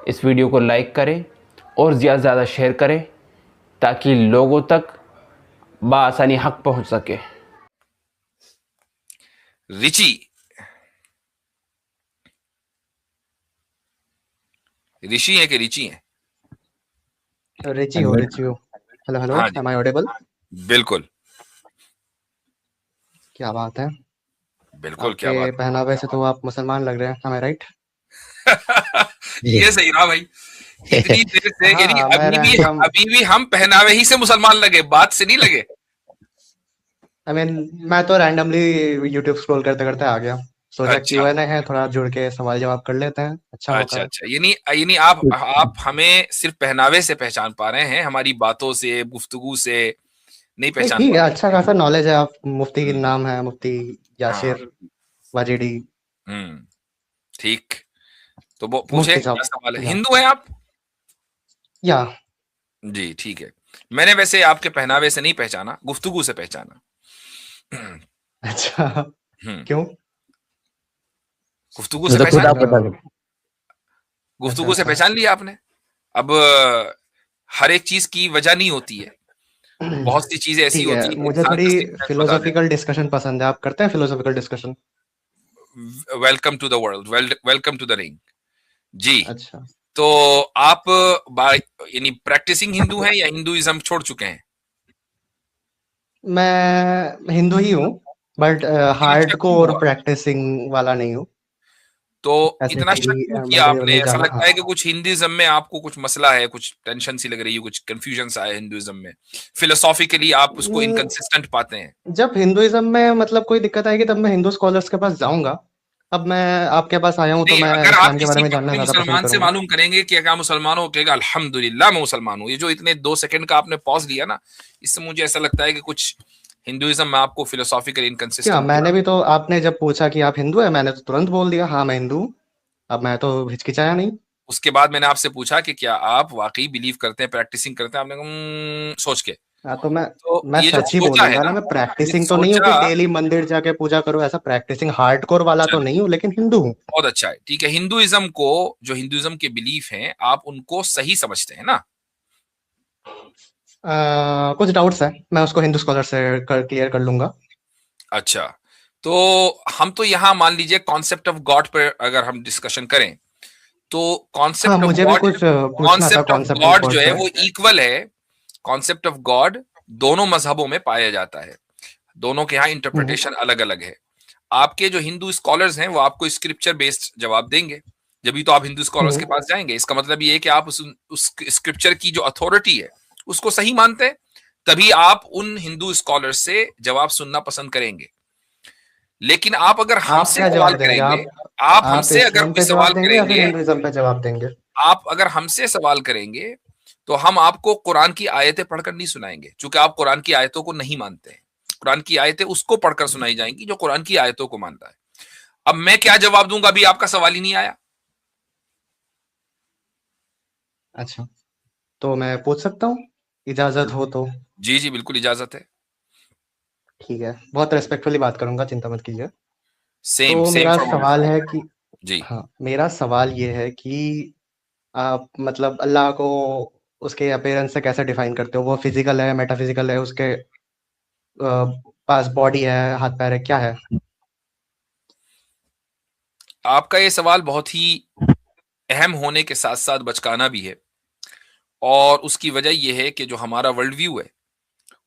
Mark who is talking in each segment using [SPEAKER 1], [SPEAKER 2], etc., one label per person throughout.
[SPEAKER 1] इस वीडियो को लाइक करें और ज़्यादा से ज़्यादा शेयर करें ताकि लोगों तक बआसानी हक पहुंच सके।
[SPEAKER 2] ऋषि ऋषि है कि ऋषि है?
[SPEAKER 3] रिची हो। हेलो हेलो,
[SPEAKER 2] हाँ जी,
[SPEAKER 3] एम आई ऑडिबल?
[SPEAKER 2] बिल्कुल
[SPEAKER 3] क्या बात है।
[SPEAKER 2] बिल्कुल। क्या
[SPEAKER 3] आपके
[SPEAKER 2] बात
[SPEAKER 3] पहनावे से तो आप मुसलमान लग रहे हैं, एम आई राइट?
[SPEAKER 2] ये सही रहा भाई। इतनी देर से यानी
[SPEAKER 3] हाँ,
[SPEAKER 2] अभी भी हम पहनावे ही से मुसलमान लगे, बात से नहीं लगे।
[SPEAKER 3] मैं तो रैंडमली यूट्यूब स्क्रॉल करते करते आ गया, सोचा
[SPEAKER 2] अच्छा
[SPEAKER 3] क्यूएनए है, थोड़ा जुड़ के सवाल जवाब कर लेते हैं, अच्छा मौका
[SPEAKER 2] अच्छा
[SPEAKER 3] है।
[SPEAKER 2] अच्छा, यानी यानी आप हमें सिर्फ पहनावे से पहचान पा रहे हैं, हमारी बातों से, गुफ्तगू से नहीं
[SPEAKER 3] नहीं
[SPEAKER 2] पहचान
[SPEAKER 3] ठीक
[SPEAKER 2] पा
[SPEAKER 3] है,
[SPEAKER 2] रहे।
[SPEAKER 3] अच्छा खासा नॉलेज है। आप मुफ्ती की
[SPEAKER 2] हम्म
[SPEAKER 3] नाम है, मुफ्ती
[SPEAKER 2] हाँ।
[SPEAKER 3] यासिर वाजिदी।
[SPEAKER 2] हम्म ठीक। तो वो पूछे,
[SPEAKER 3] मुफ्ती
[SPEAKER 2] क्या
[SPEAKER 3] साहब।
[SPEAKER 2] सवाल है?
[SPEAKER 3] या
[SPEAKER 2] हिंदू हैं आप?
[SPEAKER 3] या
[SPEAKER 2] जी ठीक है। मैंने वैसे आपके पहनावे से नहीं पहचाना, गुफ्तगू से पहचाना।
[SPEAKER 3] अच्छा,
[SPEAKER 2] हम्म
[SPEAKER 3] क्यों?
[SPEAKER 2] गुफ्तगू
[SPEAKER 4] ये
[SPEAKER 2] से
[SPEAKER 4] तो खुद
[SPEAKER 2] पहचान
[SPEAKER 4] आप
[SPEAKER 2] लिया,
[SPEAKER 4] बता सकते।
[SPEAKER 3] अच्छा
[SPEAKER 2] गुफ्तगू से
[SPEAKER 3] अच्छा।
[SPEAKER 2] पहचान लिया आपने। अब हर एक चीज की वजह नहीं होती है, बहुत सी चीजें ऐसी
[SPEAKER 3] ठीक है,
[SPEAKER 2] होती है
[SPEAKER 3] मुझे
[SPEAKER 2] इंसान
[SPEAKER 3] थोड़ी
[SPEAKER 2] का सिक्स सेंस बता देता
[SPEAKER 3] फिलोसॉफिकल डिस्कशन पसंद है। आप करते हैं फिलोसॉफिकल डिस्कशन?
[SPEAKER 2] है। Welcome to the world, welcome to the ring. जी।
[SPEAKER 3] अच्छा,
[SPEAKER 2] तो आप यानी प्रैक्टिसिंग हिंदू हैं या हिंदुइज्म छोड़ चुके हैं?
[SPEAKER 3] मैं हिंदू ही हूँ, बट
[SPEAKER 2] इतनी
[SPEAKER 3] हार्ड
[SPEAKER 2] शक क्यों
[SPEAKER 3] कोर
[SPEAKER 2] हुआ?
[SPEAKER 3] प्रैक्टिसिंग वाला नहीं हूँ।
[SPEAKER 2] तो
[SPEAKER 3] ऐसे
[SPEAKER 2] इतना शक
[SPEAKER 3] कि
[SPEAKER 2] क्यों किया
[SPEAKER 3] मंदिर
[SPEAKER 2] आपने?
[SPEAKER 3] वंदिर
[SPEAKER 2] ऐसा
[SPEAKER 3] जाना, हाँ।
[SPEAKER 2] लगता है कि कुछ हिंदुइज्म में आपको कुछ मसला है, कुछ टेंशन सी लग रही है, कुछ कंफ्यूजन सा है हिंदुइज्म में, फिलोसॉफिकली आप उसको
[SPEAKER 3] हम्म,
[SPEAKER 2] इनकंसिस्टेंट पाते हैं।
[SPEAKER 3] जब हिंदुइज्म में मतलब कोई दिक्कत आएगी तब मैं हिंदू स्कॉलर्स के पास जाऊंगा। अब मैं आपके पास आया हूँ तो
[SPEAKER 2] नहीं,
[SPEAKER 3] मैं
[SPEAKER 2] अगर आप
[SPEAKER 3] इस्लाम के बारे
[SPEAKER 2] किसी
[SPEAKER 3] में जानना
[SPEAKER 2] पक्के
[SPEAKER 3] ज्यादा पसंद
[SPEAKER 2] मुसलमान से
[SPEAKER 3] करूंगा।
[SPEAKER 2] मालूम करेंगे कि क्या मुसलमान हो, कहेगा अल्हम्दुलिल्लाह मैं मुसलमान हूँ। ये जो इतने 2 सेकंड का आपने पॉज लिया ना, इससे मुझे ऐसा लगता है कि कुछ हिंदुइज्म में आपको फिलोसॉफिकल
[SPEAKER 3] क्या,
[SPEAKER 2] इनकंसिस्टेंट।
[SPEAKER 3] मैंने भी तो, आपने जब पूछा कि आप हिंदू है, मैंने तो तुरंत बोल दिया हाँ मैं हिंदू हूँ। अब मैं तो हिचकिचाया नहीं।
[SPEAKER 2] उसके बाद मैंने आपसे पूछा कि क्या आप वाकई बिलीव करते हैं, प्रैक्टिसिंग करते हैं? आपने कहा सोच के।
[SPEAKER 3] हाँ तो मैं
[SPEAKER 2] तो
[SPEAKER 3] मैं
[SPEAKER 2] ये जो
[SPEAKER 3] सच ही
[SPEAKER 2] सोचा है
[SPEAKER 3] बोलूंगा
[SPEAKER 2] ना,
[SPEAKER 3] ना। मैं
[SPEAKER 2] ये
[SPEAKER 3] प्रैक्टिसिंग तो नहीं हूँ कि
[SPEAKER 2] सोचा,
[SPEAKER 3] डेली मंदिर जाके पूजा करूँ, ऐसा प्रैक्टिसिंग हार्डकोर वाला तो
[SPEAKER 2] चलो
[SPEAKER 3] नहीं हूँ, लेकिन हिंदू हूँ।
[SPEAKER 2] बहुत अच्छा है, ठीक है। हिंदुइज्म को, जो हिंदुइज्म के बिलीफ हैं, आप उनको सही समझते हैं ना?
[SPEAKER 3] कुछ डाउट्स है, मैं उसको हिंदू स्कॉलर से क्लियर कर लूंगा।
[SPEAKER 2] अच्छा, तो हम तो यहाँ मान लीजिए कॉन्सेप्ट ऑफ गॉड पर अगर हम डिस्कशन करें, तो
[SPEAKER 3] हाँ,
[SPEAKER 2] कॉन्सेप्ट ऑफ
[SPEAKER 3] मुझे भी
[SPEAKER 2] गॉड,
[SPEAKER 3] कुछ पूछना था
[SPEAKER 2] concept of
[SPEAKER 3] concept of
[SPEAKER 2] God जो
[SPEAKER 3] गॉड
[SPEAKER 2] है
[SPEAKER 3] पे।
[SPEAKER 2] वो इक्वल है। कॉन्सेप्ट ऑफ गॉड दोनों मजहबों में पाया जाता है, दोनों के यहाँ
[SPEAKER 3] हम्म,
[SPEAKER 2] इंटरप्रिटेशन अलग अलग है। आपके जो हिंदू स्कॉलर्स हैं वो आपको स्क्रिप्चर बेस्ड जवाब देंगे, जब तो आप हिंदू स्कॉलर्स के
[SPEAKER 3] हम्म।
[SPEAKER 2] पास जाएंगे। इसका मतलब ये है कि आप उस स्क्रिप्चर की जो अथॉरिटी है उसको सही मानते हैं, तभी आप उन हिंदू स्कॉलर से जवाब सुनना पसंद करेंगे। लेकिन आप अगर
[SPEAKER 3] आप
[SPEAKER 2] हमसे
[SPEAKER 3] क्या
[SPEAKER 2] सवाल
[SPEAKER 3] जवाब देंगे?
[SPEAKER 2] करेंगे,
[SPEAKER 3] आप
[SPEAKER 2] आप
[SPEAKER 3] आप
[SPEAKER 2] हमसे अगर
[SPEAKER 3] इस्लाम
[SPEAKER 2] कोई
[SPEAKER 3] पे जवाब
[SPEAKER 2] सवाल
[SPEAKER 3] देंगे या फिर
[SPEAKER 2] करेंगे,
[SPEAKER 3] हिंदुइज्म पे जवाब देंगे?
[SPEAKER 2] आप अगर हमसे सवाल करेंगे तो हम आपको कुरान की आयतें पढ़कर नहीं सुनाएंगे, क्योंकि आप कुरान की आयतों को नहीं मानते हैं। कुरान की आयतें उसको पढ़कर सुनाई जाएंगी जो कुरान की आयतों को मानता है। अब मैं क्या जवाब दूंगा, अभी आपका सवाल ही नहीं आया।
[SPEAKER 3] अच्छा, तो मैं पूछ सकता हूँ, इजाजत हो तो?
[SPEAKER 2] जी जी बिल्कुल इजाजत है।
[SPEAKER 3] ठीक है, बहुत रेस्पेक्टफुली बात करूंगा, चिंता मत कीजिए।
[SPEAKER 2] सेम
[SPEAKER 3] तो
[SPEAKER 2] सेम
[SPEAKER 3] मेरा
[SPEAKER 2] फ्रॉम आवर
[SPEAKER 3] सवाल
[SPEAKER 2] साइड।
[SPEAKER 3] है कि,
[SPEAKER 2] जी।
[SPEAKER 3] हाँ, मेरा सवाल ये है कि आप मतलब अल्लाह को उसके अपीयरेंस से कैसे डिफाइन करते हो? वो फिजिकल है, मेटाफिजिकल है, उसके पास बॉडी है, हाथ पैर है, क्या है?
[SPEAKER 2] आपका ये सवाल बहुत ही अहम होने के साथ साथ बचकाना भी है, और उसकी वजह यह है कि जो हमारा वर्ल्ड व्यू है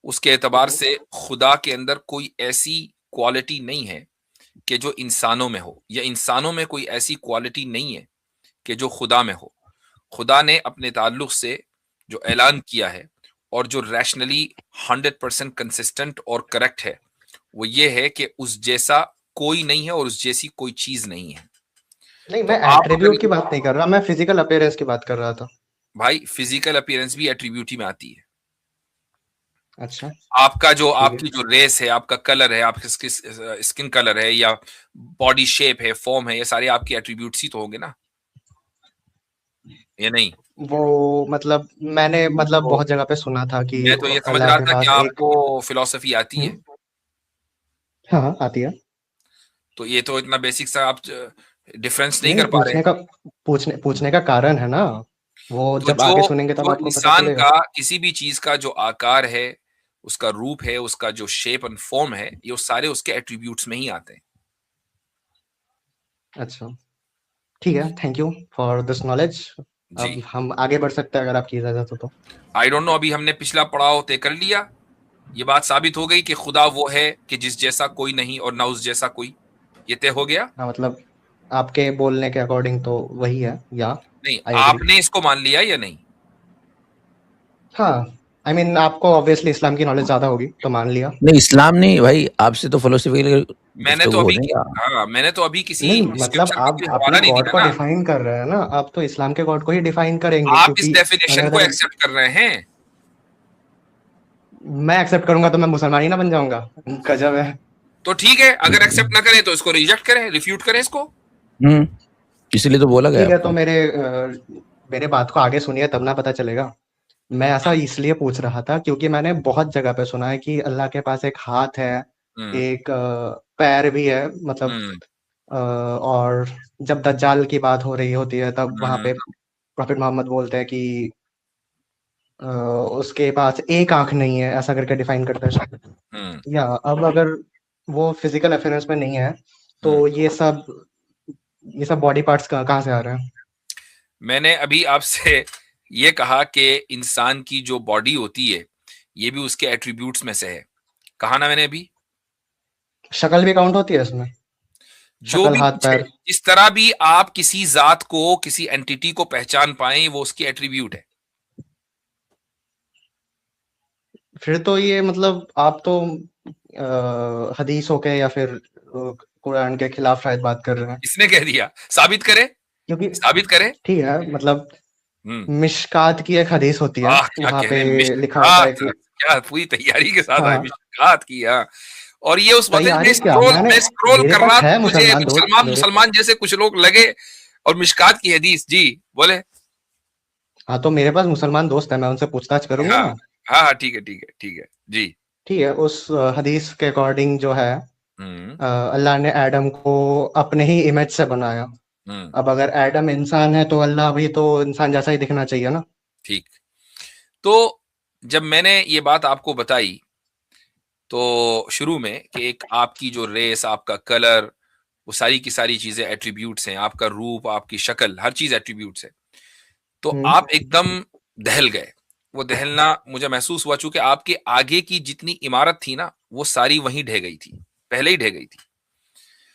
[SPEAKER 2] उसके एतबार
[SPEAKER 3] हम्म,
[SPEAKER 2] से खुदा के अंदर कोई ऐसी क्वालिटी नहीं है कि जो इंसानों में हो, या इंसानों में कोई ऐसी क्वालिटी नहीं है कि जो खुदा में हो। खुदा ने अपने ताल्लुक से जो ऐलान किया है और जो रैशनली 100% कंसिस्टेंट और करेक्ट है, वो ये है कि उस जैसा कोई नहीं है और उस जैसी कोई चीज नहीं है।
[SPEAKER 3] नहीं,
[SPEAKER 2] तो
[SPEAKER 3] मैं
[SPEAKER 2] आप अगर,
[SPEAKER 3] एट्रीब्यूट की बात नहीं कर रहा, मैं फिजिकल अपीयरेंस की बात कर रहा था।
[SPEAKER 2] भाई फिजिकल अपीयरेंस भी एट्रीब्यूट ही में आती है।
[SPEAKER 3] अच्छा,
[SPEAKER 2] आपका जो,
[SPEAKER 3] ठीक है।
[SPEAKER 2] आपकी जो रेस है, आपका कलर है, आपकी स्किन कलर है, या बॉडी शेप है, फॉर्म है, ये सारे आपकी एट्रीब्यूट्स ही तो होंगे ना, ये नहीं?
[SPEAKER 3] वो मतलब मैंने मतलब
[SPEAKER 2] तो
[SPEAKER 3] बहुत जगह पे सुना था कि
[SPEAKER 2] मैं तो ये समझ
[SPEAKER 3] अल्लाह
[SPEAKER 2] रहा
[SPEAKER 3] के
[SPEAKER 2] था कि
[SPEAKER 3] पास एक,
[SPEAKER 2] आपको फिलॉसफी आती है।
[SPEAKER 3] हम्म, हाँ हाँ, आती है।
[SPEAKER 2] तो ये तो इतना बेसिक सा आप डिफरेंस नहीं
[SPEAKER 3] नहीं
[SPEAKER 2] कर पा रहे।
[SPEAKER 3] पूछने का कारण है ना, वो
[SPEAKER 2] तो
[SPEAKER 3] जब
[SPEAKER 2] जो
[SPEAKER 3] आगे सुनेंगे तब
[SPEAKER 2] जो
[SPEAKER 3] आपको पता
[SPEAKER 2] इंसान
[SPEAKER 3] चलेगा।
[SPEAKER 2] का किसी भी चीज का जो आकार है, उसका रूप है, उसका जो शेप एंड फॉर्म है, ये सारे उसके एट्रीब्यूट्स में ही आते हैं।
[SPEAKER 3] अच्छा, ठीक है, thank you for this knowledge.
[SPEAKER 2] जी,
[SPEAKER 3] अब हम आगे बढ़ सकते हैं अगर आपकी इजाजत हो तो।
[SPEAKER 2] आई डोंट नो, अभी हमने पिछला पड़ाव तय कर लिया। ये बात साबित हो गई कि खुदा वो है कि जिस जैसा कोई नहीं और ना उस जैसा कोई, ये तय हो गया।
[SPEAKER 3] हाँ, मतलब आपके बोलने के अकॉर्डिंग तो वही है, या
[SPEAKER 2] नहीं,
[SPEAKER 3] आई एग्री।
[SPEAKER 2] आपने इसको मान लिया या नहीं?
[SPEAKER 3] हाँ, आई मीन आपको ऑब्वियसली इस्लाम की नॉलेज ज्यादा होगी तो मान लिया।
[SPEAKER 4] नहीं, इस्लाम नहीं भाई, आपसे तो फिलोसफिकल
[SPEAKER 2] मैंने तो
[SPEAKER 4] गुफ्तगू हो
[SPEAKER 2] अभी
[SPEAKER 4] रही है।
[SPEAKER 2] हाँ, मैंने तो अभी किसी
[SPEAKER 3] नहीं, मतलब
[SPEAKER 2] स्क्रिप्चर का
[SPEAKER 3] आप
[SPEAKER 2] कोई
[SPEAKER 3] अपने
[SPEAKER 2] हवाला नहीं
[SPEAKER 3] गॉड
[SPEAKER 2] दिया
[SPEAKER 3] को
[SPEAKER 2] ना।
[SPEAKER 3] डिफाइन कर रहे हैं ना, आप तो इस्लाम के गॉड को ही डिफाइन करेंगे,
[SPEAKER 2] आप इस
[SPEAKER 3] क्योंकि
[SPEAKER 2] डेफिनेशन को
[SPEAKER 3] अगर
[SPEAKER 2] एक्सेप्ट कर रहे हैं।
[SPEAKER 3] मैं एक्सेप्ट करूंगा तो मैं मुसलमान ही ना बन जाऊंगा। गजब है।
[SPEAKER 2] तो ठीक है, अगर एक्सेप्ट ना करें तो इसको रिजेक्ट करें, रिफ्यूट करें इसको।
[SPEAKER 4] हम्म, इसलिए तो बोला गया
[SPEAKER 3] ठीक है, तो
[SPEAKER 4] आपको।
[SPEAKER 3] मेरे बात को आगे सुनिए तब ना पता चलेगा। मैं ऐसा इसलिए पूछ रहा था क्योंकि मैंने बहुत जगह पे सुना है कि अल्लाह के पास एक हाथ है,
[SPEAKER 2] हम्म
[SPEAKER 3] एक पैर भी है, मतलब
[SPEAKER 2] हम्म
[SPEAKER 3] और जब दज्जाल की बात हो रही होती है तब वहां
[SPEAKER 2] हम्म
[SPEAKER 3] पे प्रॉफिट मोहम्मद बोलते हैं कि अ, उसके पास एक आंख नहीं है, ऐसा करके डिफाइन करते हैं शायद।
[SPEAKER 2] हम्म
[SPEAKER 3] या अब अगर वो फिजिकल अफेयरेंस में नहीं है तो
[SPEAKER 2] हम्म।
[SPEAKER 3] ये सब बॉडी पार्ट्स कहाँ से आ रहे हैं?
[SPEAKER 2] मैंने अभी आपसे ये कहा कि इंसान की जो बॉडी होती है, ये भी उसके एट्रीब्यूट्स में से है। कहा ना मैंने अभी?
[SPEAKER 3] शक्ल भी काउंट होती है इसमें?
[SPEAKER 2] जो
[SPEAKER 3] शक्ल,
[SPEAKER 2] भी
[SPEAKER 3] हाथ,
[SPEAKER 2] कुछ है,
[SPEAKER 3] पैर।
[SPEAKER 2] जिस तरह भी आप किसी जात को, किसी एंटिटी को पहचान पाए, वो उसकी एट्रीब्यूट है।
[SPEAKER 3] फिर तो ये मतलब आप तो हदीसों के या फिर कुरान के खिलाफ शायद बात कर रहे हैं,
[SPEAKER 2] इसने कह दिया, साबित करे,
[SPEAKER 3] क्योंकि
[SPEAKER 2] साबित करे।
[SPEAKER 3] ठीक है, मतलब
[SPEAKER 2] हम्म।
[SPEAKER 3] मिशकात की एक हदीस होती है,
[SPEAKER 2] क्या
[SPEAKER 3] वहां
[SPEAKER 2] कह
[SPEAKER 3] पे
[SPEAKER 2] रहे हैं,
[SPEAKER 3] लिखा होता है
[SPEAKER 2] मिशकात,
[SPEAKER 3] कि
[SPEAKER 2] क्या पूरी तैयारी के साथ आए,
[SPEAKER 3] हाँ,
[SPEAKER 2] मिशकात की, हाँ। और ये उस वक्त
[SPEAKER 3] तैयारी क्या,
[SPEAKER 2] मैं स्क्रॉल
[SPEAKER 3] मेरे
[SPEAKER 2] कर
[SPEAKER 3] पास
[SPEAKER 2] रहा
[SPEAKER 3] है
[SPEAKER 2] था, मुझे
[SPEAKER 3] मुसलमान दोस्त
[SPEAKER 2] मुसलमान
[SPEAKER 3] मेरे।
[SPEAKER 2] मुसलमान जैसे कुछ लोग लगे, और मिशकात की हदीस, जी बोले।
[SPEAKER 3] हाँ, तो मेरे पास मुसलमान दोस्त है, मैं उनसे पूछताछ करूंगा
[SPEAKER 2] हाँ
[SPEAKER 3] ना।
[SPEAKER 2] हाँ हाँ, ठीक है ठीक है ठीक है जी।
[SPEAKER 3] ठीक है, उस हदीस के अकॉर्डिंग जो है,
[SPEAKER 2] हम्म
[SPEAKER 3] अल्लाह ने एडम को अपने ही इमेज से बनाया।
[SPEAKER 2] हम्म।
[SPEAKER 3] अब अगर एडम इंसान है तो अल्लाह भी तो इंसान जैसा ही दिखना चाहिए ना।
[SPEAKER 2] ठीक। तो जब मैंने ये बात आपको बताई, तो शुरू में कि एक आपकी जो रेस, आपका कलर, वो सारी की सारी चीजें एट्रीब्यूट्स हैं, आपका रूप, आपकी शक्ल, हर चीज एट्रीब्यूट्स है। तो
[SPEAKER 3] हम्म
[SPEAKER 2] आप एकदम दहल गए। वो दहलना मुझे महसूस हुआ, चूंकि आपके आगे की जितनी इमारत थी ना, वो सारी वहीं ढह गई थी, पहले ही ढह गई थी।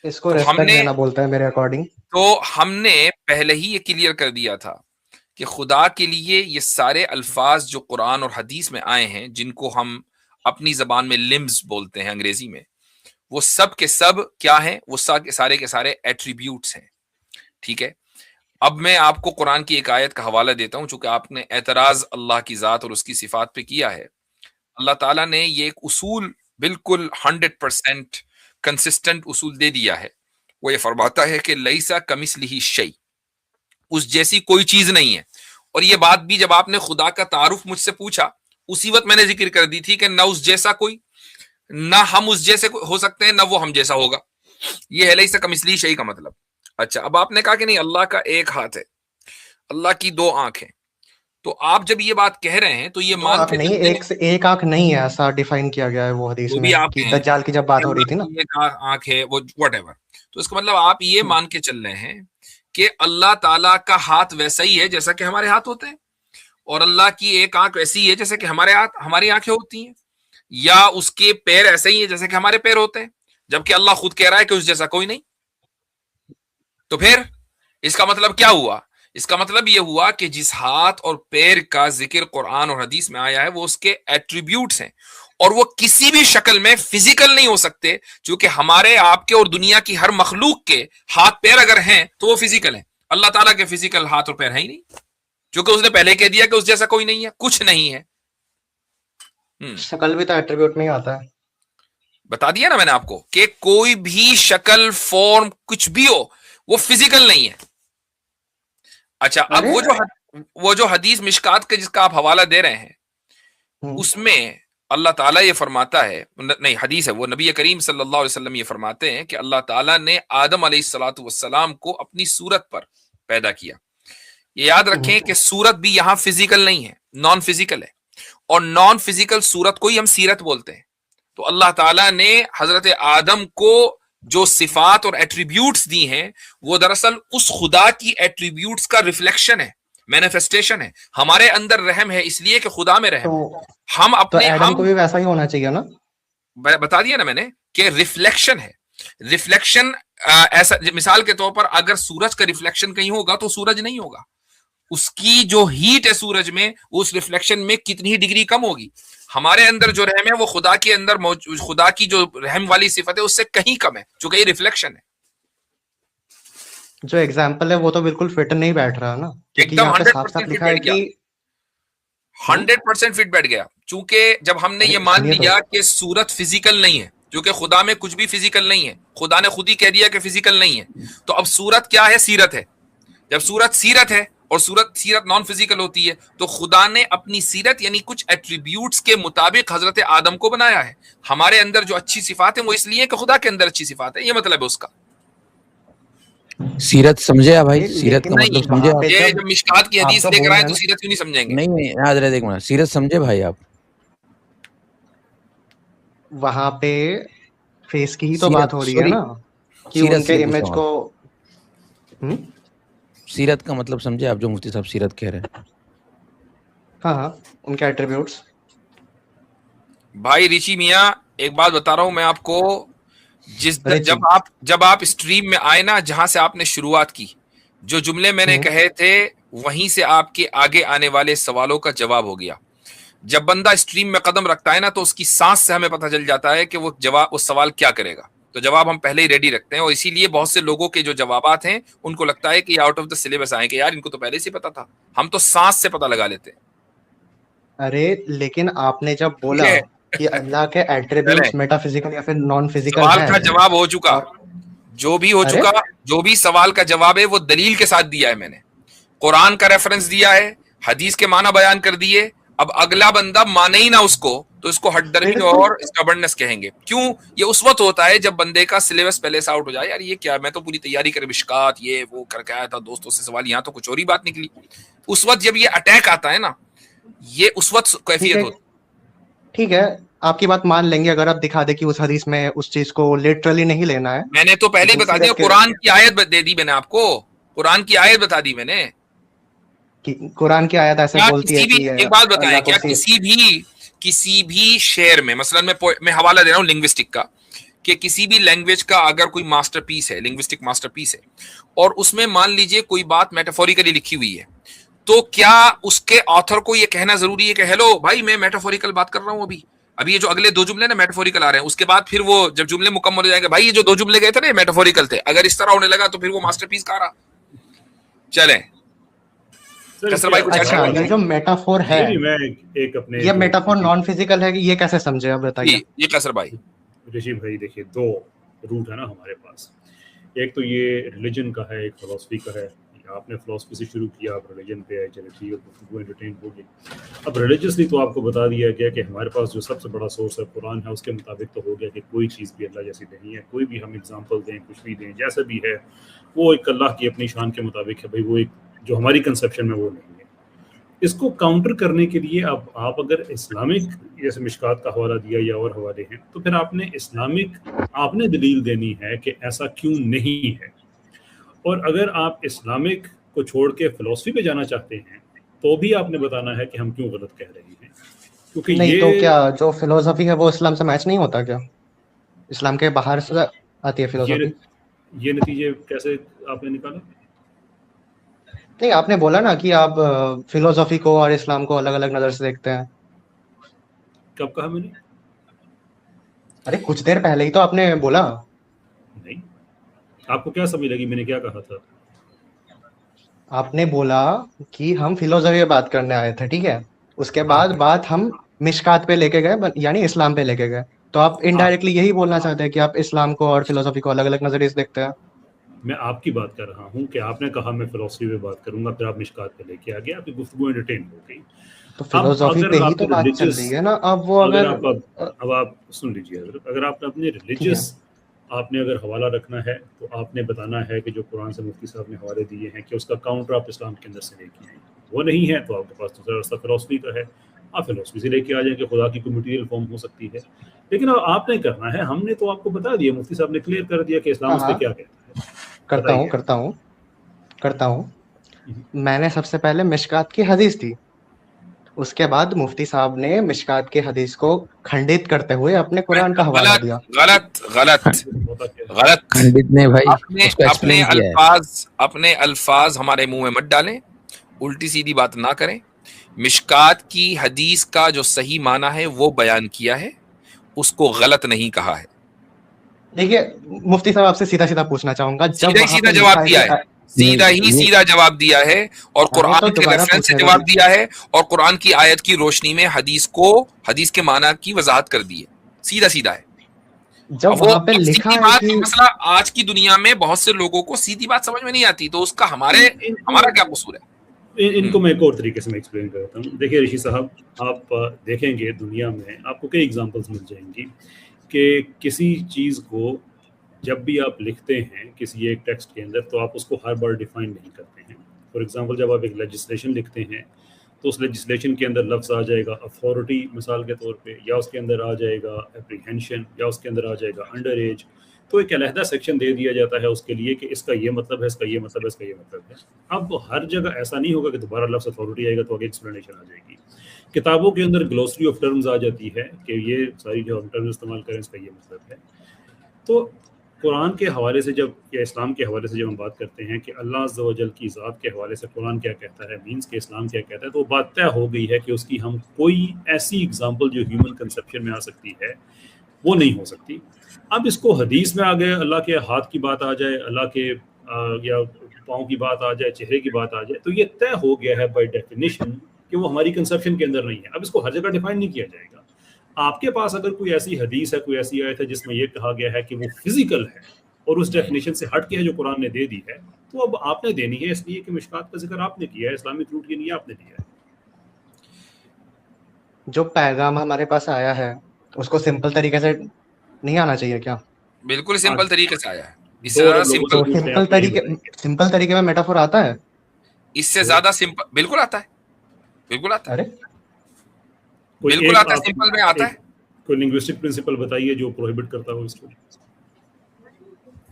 [SPEAKER 3] इसको
[SPEAKER 2] तो
[SPEAKER 3] रेस्पेक्ट
[SPEAKER 2] हमने
[SPEAKER 3] देना बोलते हैं मेरे अकॉर्डिंग।
[SPEAKER 2] तो हमने पहले ही ये क्लियर कर दिया था कि खुदा के लिए ये सारे अल्फाज जो कुरान और हदीस में आए हैं, जिनको हम अपनी जबान में लिम्स बोलते हैं अंग्रेजी में, वो सब के सब क्या है? वो सारे के सारे एट्रीब्यूट्स हैं। ठीक है। अब मैं आपको कुरान की एक आयत का हवाला देता हूं, चूंकि आपने एतराज अल्लाह की जात और उसकी सिफात पे किया है। अल्लाह ताला ने ये एक उसूल बिल्कुल 100% कंसिस्टेंट उसूल दे दिया है। वो ये फरमाता है कि लईसा कमिस्लिही शै, उस जैसी कोई चीज नहीं है। और ये बात भी जब आपने खुदा का तारुफ मुझसे पूछा, उसी वक्त मैंने जिक्र कर दी थी कि ना उस जैसा कोई, ना हम उस जैसे हो सकते हैं, ना वो हम जैसा होगा। ये है लईसा कमिस्लिही शै का मतलब। अच्छा, अब आपने कहा कि नहीं, अल्लाह का एक हाथ है, अल्लाह की दो आंख है। तो आप जब ये बात कह रहे हैं तो ये
[SPEAKER 3] दो
[SPEAKER 2] मान
[SPEAKER 3] आंख
[SPEAKER 2] के
[SPEAKER 3] नहीं,
[SPEAKER 2] चलते हैं,
[SPEAKER 3] एक आंख नहीं है, ऐसा डिफाइन किया गया है वो हदीस
[SPEAKER 2] जो भी
[SPEAKER 3] में
[SPEAKER 2] आप
[SPEAKER 3] कि
[SPEAKER 2] कहें
[SPEAKER 3] दज्जाल की जब बात
[SPEAKER 2] कि
[SPEAKER 3] हो रही
[SPEAKER 2] अल्लाह
[SPEAKER 3] थी ना।
[SPEAKER 2] की एक आंख है, वो व्हाटएवर। तो इसका मतलब आप ये मान के चल रहे हैं कि अल्लाह ताला का हाथ वैसा ही है जैसा कि हमारे हाथ होते हैं, और अल्लाह की एक आंख वैसी है जैसे कि हमारी आंखें होती हैं, या उसके पैर ऐसे ही है जैसे कि हमारे पैर होते हैं, जबकि अल्लाह खुद कह रहा है कि उस जैसा कोई नहीं। तो फिर इसका मतलब क्या हुआ? इसका मतलब यह हुआ कि जिस हाथ और पैर का जिक्र कुरान और हदीस में आया है, वो उसके एट्रीब्यूट्स हैं, और वो किसी भी शक्ल में फिजिकल नहीं हो सकते, क्योंकि हमारे, आपके और दुनिया की हर मखलूक के हाथ पैर अगर हैं तो वो फिजिकल हैं। अल्लाह ताला के फिजिकल हाथ और पैर है ही नहीं, क्योंकि उसने पहले कह दिया कि उस जैसा कोई नहीं है, कुछ नहीं है।
[SPEAKER 3] शक्ल भी तो एट्रीब्यूट में ही आता है।
[SPEAKER 2] बता दिया ना मैंने आपको कि कोई भी शक्ल, फॉर्म, कुछ भी हो, वो फिजिकल नहीं है। अच्छा, अब
[SPEAKER 3] अरे
[SPEAKER 2] वो जो हदीस मिशकात के जिसका आप हवाला दे रहे हैं,
[SPEAKER 3] हम्म,
[SPEAKER 2] उसमें अल्लाह ताला ये फरमाता है, नहीं हदीस है, वो नबी करीम सल्लल्लाहु अलैहि वसल्लम ये फरमाते हैं कि अल्लाह ताला ने आदम अलैहिस्सलातु वस्सलाम को अपनी सूरत पर पैदा किया। ये याद रखें कि सूरत भी यहाँ फिजिकल नहीं है, नॉन फिजिकल है, और नॉन फिजिकल सूरत को ही हम सीरत बोलते हैं। तो अल्लाह ताला ने हजरत आदम को जो सिफात और एट्रीब्यूट्स दी हैं वो दरअसल उस खुदा की एट्रीब्यूट्स का रिफ्लेक्शन है, मैनिफेस्टेशन है। हमारे अंदर रहम है इसलिए कि खुदा में रहम है। हम
[SPEAKER 3] तो
[SPEAKER 2] अपने
[SPEAKER 3] एडम को भी वैसा ही होना चाहिए ना?
[SPEAKER 2] बता दिया ना मैंने कि रिफ्लेक्शन है। रिफ्लेक्शन ऐसा, मिसाल के तौर पर अगर सूरज का रिफ्लेक्शन कहीं होगा तो सूरज नहीं होगा, उसकी जो हीट है सूरज में उस रिफ्लेक्शन में कितनी ही डिग्री कम होगी। हमारे अंदर जो रहम है वो खुदा के अंदर खुदा की जो रहम वाली सिफत है उससे कहीं कम है, चूंकि ये रिफ्लेक्शन है।
[SPEAKER 3] जो एग्जाम्पल है वो तो बिल्कुल फिट नहीं बैठ रहा ना, क्योंकि
[SPEAKER 2] एकदम
[SPEAKER 3] यहाँ पे
[SPEAKER 2] 100%
[SPEAKER 3] साफ-साफ
[SPEAKER 2] फिट
[SPEAKER 3] लिखा है
[SPEAKER 2] बैठ गया,
[SPEAKER 3] कि
[SPEAKER 2] 100% फिट बैठ गया। चूंकि जब हमने ये मान
[SPEAKER 3] सुनिए तो।
[SPEAKER 2] लिया कि सूरत फिजिकल नहीं है, क्योंकि खुदा में कुछ भी फिजिकल नहीं है, खुदा ने खुद ही कह दिया कि फिजिकल नहीं है, तो अब सूरत क्या है? सीरत है। जब सूरत सीरत है और सीरत नॉन फिजिकल होती है, तो खुदा ने अपनी सीरत यानी कुछ एट्रीब्यूट्स के मुताबिक हजरत आदम को बनाया है। हमारे अंदर जो अच्छी सिफात है वो इसलिए कि खुदा के अंदर अच्छी सिफात है, ये मतलब है उसका।
[SPEAKER 4] सीरत समझे आप भाई? सीरत का
[SPEAKER 2] नहीं,
[SPEAKER 4] मतलब समझे आप?
[SPEAKER 2] ये जब मिशकात की हदीस
[SPEAKER 3] आप तो
[SPEAKER 2] लेकर
[SPEAKER 3] बोल
[SPEAKER 2] आए
[SPEAKER 3] रहे
[SPEAKER 2] तो
[SPEAKER 3] हैं
[SPEAKER 2] सीरत क्यों नहीं समझेंगे?
[SPEAKER 4] नहीं याद रहे, देख मिनट, सीरत समझे भाई आप?
[SPEAKER 3] वहां पे फेस की ही तो
[SPEAKER 4] सीरत,
[SPEAKER 3] बात हो रही है
[SPEAKER 4] सॉरी,
[SPEAKER 3] ना, कि
[SPEAKER 4] सीरत
[SPEAKER 3] उनके
[SPEAKER 4] से पूछ
[SPEAKER 3] इमेज
[SPEAKER 4] रहा हूँ
[SPEAKER 3] को
[SPEAKER 4] सीरत का मतलब समझे आप, जो मुफ्ती साहब सीरत कह रहे हैं?
[SPEAKER 3] हाँ, उनके एट्रीब्यूट्स।
[SPEAKER 2] भाई ऋषि मियाँ, एक बात बता रहा हूं मैं आपको,
[SPEAKER 3] रिची।
[SPEAKER 2] जब आप स्ट्रीम में आए ना, जहां से आपने शुरुआत की, जो जुमले मैंने कहे थे वहीं से आपके आगे आने वाले सवालों का जवाब हो गया। जब बंदा स्ट्रीम में कदम रखता है ना, तो उसकी सांस से हमें पता चल जाता है कि वो सवाल क्या करेगा। तो जवाब हम पहले ही रेडी रखते हैं, और इसीलिए बहुत से लोगों के जो जवाबात हैं उनको लगता है कि आउट ऑफ द सिलेबस आए, कि यार इनको तो पहले से पता था। हम तो सांस से पता लगा लेते हैं।
[SPEAKER 3] अरे लेकिन आपने जब बोला कि अल्लाह के एट्रीब्यूट्स मेटाफिजिकल या फिर नॉन फिजिकल
[SPEAKER 2] सवाल
[SPEAKER 3] हैं,
[SPEAKER 2] का जवाब हो चुका, जो भी हो
[SPEAKER 3] अरे?
[SPEAKER 2] चुका, जो भी सवाल का जवाब है वो दलील के साथ दिया है मैंने, कुरान का रेफरेंस दिया है, हदीस के माना बयान कर दिए। अब अगला बंदा माने ही ना उसको, तो इसको हटदर्मी और स्टबर्ननेस कहेंगे। क्यों? ये उस वक्त होता है जब बंदे का सिलेबस पहले से आउट हो जाए, यार ये क्या, मैं तो पूरी तैयारी कर मिशकात ये वो करके आया था, दोस्तों से सवाल, यहाँ तो कुछ और ही बात निकली। उस वक्त जब ये अटैक आता है ना, ये उस वक्त कैफियत होती है।
[SPEAKER 3] ठीक है, आपकी बात मान लेंगे अगर आप दिखा दे कि उस हदीस में उस चीज को लिटरली नहीं लेना है।
[SPEAKER 2] मैंने तो पहले ही बता दिया, कुरान की आयत दे दी मैंने आपको, कुरान की आयत बता दी मैंने
[SPEAKER 3] कि कुरान की आयत ऐसे बोलती है कि
[SPEAKER 2] एक बात बताएं, क्या किसी भी शेयर में, मसलन मैं हवाला दे रहा हूं लिंग्विस्टिक का, कि किसी भी लैंग्वेज का अगर कोई मास्टरपीस है, लिंग्विस्टिक मास्टरपीस है, और उसमें मान लीजिए कोई बात मेटाफोरिकली लिखी हुई है, तो क्या उसके ऑथर को ये कहना जरूरी है कि हेलो भाई मैं मेटाफोरिकल बात कर रहा हूं, अभी ये जो अगले 2 जुमले ना मेटाफोरिकल आ रहे हैं, उसके बाद फिर वो जब जुमले मुकम्मल हो जाएंगे, भाई ये जो 2 जुमले गए थे ना मेटाफोरिकल थे, अगर इस तरह होने लगा तो फिर वो मास्टरपीस कहाँ रहा? चलें कसर भाई, कुछ
[SPEAKER 3] अच्छा, ये जो मेटाफोर है,
[SPEAKER 5] मैं एक अपने
[SPEAKER 3] ये मेटाफोर नॉन फिजिकल है कि ये कैसे समझे आप बताइए?
[SPEAKER 2] ये कसर भाई।
[SPEAKER 5] ऋषि भाई देखिए, 2 रूट है ना हमारे पास। एक तो ये रिलीजन का है, एक फिलॉसफी का है। आपने फिलॉसफी से शुरू किया, आप रिलीजन पे आए, चले ठीक है, वो एंटरटेन हो गई। अब रिलीजियसली तो आपको बता दिया गया कि हमारे पास जो सबसे बड़ा सोर्स है कुरान है, उसके मुताबिक तो हो गया कि कोई चीज़ भी अल्लाह जैसी नहीं है। कोई भी हम एग्जांपल दें, कुछ भी दें, जैसा भी है वो एक अल्लाह की अपनी शान के मुताबिक है भाई, वो एक जो हमारी कंसेप्शन में वो नहीं है। इसको काउंटर करने के लिए अब आप अगर इस्लामिक, जैसे मिशकात का हवाला दिया या और हवाले हैं, तो फिर आपने दलील देनी है कि ऐसा क्यों नहीं है। और अगर आप इस्लामिक को छोड़ के फिलॉसफी पे जाना चाहते हैं, तो भी आपने बताना है कि हम क्यों गलत कह रहे हैं, क्योंकि
[SPEAKER 3] नहीं
[SPEAKER 5] ये
[SPEAKER 3] तो क्या जो फिलोसफी है वो इस्लाम से मैच नहीं होता क्या? इस्लाम के बाहर से आती है फिलोसफी?
[SPEAKER 5] ये नतीजे कैसे आपने निकाला?
[SPEAKER 3] नहीं, आपने बोला ना कि आप फिलोसफी को और इस्लाम को अलग अलग नजर से देखते हैं।
[SPEAKER 5] कब कहा मैंने?
[SPEAKER 3] अरे कुछ देर पहले ही तो आपने बोला।
[SPEAKER 5] नहीं, आपको क्या समझ लगी मैंने क्या कहा था?
[SPEAKER 3] आपने बोला कि हम फिलोसफी पे बात करने आए थे, ठीक है, उसके बाद बात हम मिशकात पे लेके गए, यानी इस्लाम पे लेके गए, तो आप इनडायरेक्टली यही बोलना चाहते हैं कि आप इस्लाम को और फिलोसफी को अलग अलग नजरिए से देखते हैं।
[SPEAKER 5] मैं आपकी बात कर रहा हूँ कि आपने कहा मैं फिलोसफी पे बात करूंगा, फिर आप मिशकात पे लेके आ गए, आपकी गुफ्तगू एंटरटेन हो गई।
[SPEAKER 3] तो फिलोसॉफी
[SPEAKER 5] अगर
[SPEAKER 3] पे ही
[SPEAKER 5] आप
[SPEAKER 3] तो बात चल
[SPEAKER 5] religious-
[SPEAKER 3] रही है ना। अब वो
[SPEAKER 5] अगर
[SPEAKER 3] अगर
[SPEAKER 5] अब आप सुन लीजिए हजरत, अगर आपने अपने रिलीजियस आपने अगर हवाला रखना है तो आपने बताना है कि जो कुरान से मुफ्ती साहब ने हवाले दिए हैं कि उसका काउंटर आप इस्लाम के अंदर से लेके आए। वो नहीं है तो आपके पास दूसरा रास्ता फिलोसफी का है, आप फिलोसफी से लेके आ जाए कि खुदा की कोई मटीरियल फॉर्म हो सकती है। लेकिन अब आपने करना है, हमने तो आपको बता दिया, मुफ्ती साहब ने क्लियर कर दिया कि इस्लाम उस पर क्या कहता है।
[SPEAKER 3] करता हूँ
[SPEAKER 5] बताइए।
[SPEAKER 3] करता हूँ मैंने सबसे पहले मिशकात की हदीस दी, उसके बाद मुफ्ती साहब ने मिशकात की हदीस को खंडित करते हुए अपने कुरान का हवाला
[SPEAKER 2] गलत
[SPEAKER 3] दिया।
[SPEAKER 2] गलत गलत
[SPEAKER 5] होता क्या है?
[SPEAKER 2] गलत।
[SPEAKER 4] खंडित ने भाई
[SPEAKER 2] अपने
[SPEAKER 4] उसको
[SPEAKER 2] अपने
[SPEAKER 4] एक्सप्लेन किया है।
[SPEAKER 2] अल्फाज हमारे मुंह में मत डालें, उल्टी सीधी बात ना करें। मिशकात की हदीस का जो सही माना है वो बयान किया है, उसको गलत नहीं कहा है।
[SPEAKER 3] देखिए मुफ्ती साहब, आपसे सीधा सीधा पूछना चाहूंगा, जब
[SPEAKER 2] सीधा ही
[SPEAKER 3] वहां
[SPEAKER 2] सीधा
[SPEAKER 3] पे
[SPEAKER 2] जवाब
[SPEAKER 3] लिखा
[SPEAKER 2] दिया
[SPEAKER 3] है
[SPEAKER 2] है, सीधा ही
[SPEAKER 4] ये-
[SPEAKER 2] सीधा जवाब दिया है, और
[SPEAKER 3] अरे
[SPEAKER 2] कुरान
[SPEAKER 3] तो
[SPEAKER 2] के
[SPEAKER 3] दोबारा
[SPEAKER 2] रेफरेंस से
[SPEAKER 3] पूछने
[SPEAKER 2] जवाब
[SPEAKER 3] दो।
[SPEAKER 2] दिया है, और कुरान की आयत की रोशनी में हदीस के माना की वजाहत कर दी है। सीधा सीधा है।
[SPEAKER 3] जब
[SPEAKER 2] अब वो
[SPEAKER 3] वहां पे
[SPEAKER 2] अब
[SPEAKER 3] लिखा
[SPEAKER 2] सीधी
[SPEAKER 3] है
[SPEAKER 2] बात
[SPEAKER 3] कि
[SPEAKER 2] मसला, आज की दुनिया में बहुत से लोगों को सीधी बात समझ में नहीं आती, तो उसका हमारा क्या कसूर है?
[SPEAKER 5] इनको मैं एक और तरीके से मैं एक्सप्लेन करता हूँ। देखिए ऋषि साहब, आप देखेंगे दुनिया में आपको कई एग्जांपल्स मिल जाएंगी कि किसी चीज़ को जब भी आप लिखते हैं किसी एक टेक्स्ट के अंदर, तो आप उसको हर बार डिफाइन नहीं करते हैं। फॉर एग्जांपल, जब आप एक लेजिस्लेशन लिखते हैं तो उस लेजिस्लेशन के अंदर लफ्ज़ आ जाएगा अथॉरिटी मिसाल के तौर पे, या उसके अंदर आ जाएगा एप्रीहेंशन, या उसके अंदर आ जाएगा अंडर एज। तो एक अलहदा सेक्शन दे दिया जाता है उसके लिए कि इसका ये मतलब है, इसका ये मतलब है, इसका ये मतलब है। अब हर जगह ऐसा नहीं होगा कि दोबारा लफ्ज़ अथॉरिटी आएगा तो आगे एक्सप्लेनेशन आ जाएगी। किताबों के अंदर ग्लोसरी ऑफ टर्म्स आ जाती है कि ये सारी जो हम टर्म्स इस्तेमाल करें इसका ये मतलब है। तो कुरान के हवाले से जब, या इस्लाम के हवाले से जब हम बात करते हैं कि अल्लाह अज़्ज़ व जल की ज़ात के हवाले से कुरान क्या कहता है, मीन्स के इस्लाम क्या कहता है, तो बात तय हो गई है कि उसकी हम कोई ऐसी एग्जांपल जो ह्यूमन कंसेप्शन में आ सकती है वो नहीं हो सकती। अब इसको हदीस में आ गए, अल्लाह के हाथ की बात आ जाए, अल्लाह के या पाँव की बात आ जाए, चेहरे की बात आ जाए, तो ये तय हो गया है बाय डेफिनेशन कि वो हमारी कंसेप्शन के अंदर नहीं है। अब इसको हर जगह डिफाइन नहीं किया जाएगा। आपके पास अगर कोई ऐसी हदीस है, कोई ऐसी आयत है जिसमें यह कहा गया है कि वो फिजिकल है और उस डेफिनेशन से हट के है जो कुरान ने दे दी है, तो अब आपने देनी है, इसलिए कि मिशकात का जिक्र आपने किया है, इस्लामिक रूट के लिए आपने दिया है।
[SPEAKER 3] जो पैगाम हमारे पास आया है उसको सिंपल तरीके से नहीं आना चाहिए क्या?
[SPEAKER 2] बिल्कुल सिंपल तरीके से आया है। इससे
[SPEAKER 5] दो
[SPEAKER 2] ज्यादा
[SPEAKER 5] अरब लोगों
[SPEAKER 2] सिंपल,
[SPEAKER 5] से पूछते हैं, आप नहीं बताएंगे।
[SPEAKER 3] सिंपल तरीके में मेटाफोर आता है?
[SPEAKER 2] इससे ज्यादा सिंपल बिल्कुल आता है, बिल्कुल आता है,
[SPEAKER 3] अरे
[SPEAKER 2] बिल्कुल आता है, सिंपल में आता है।
[SPEAKER 5] कोई लिंग्विस्टिक प्रिंसिपल बताइए जो प्रोहिबिट करता हो इसको।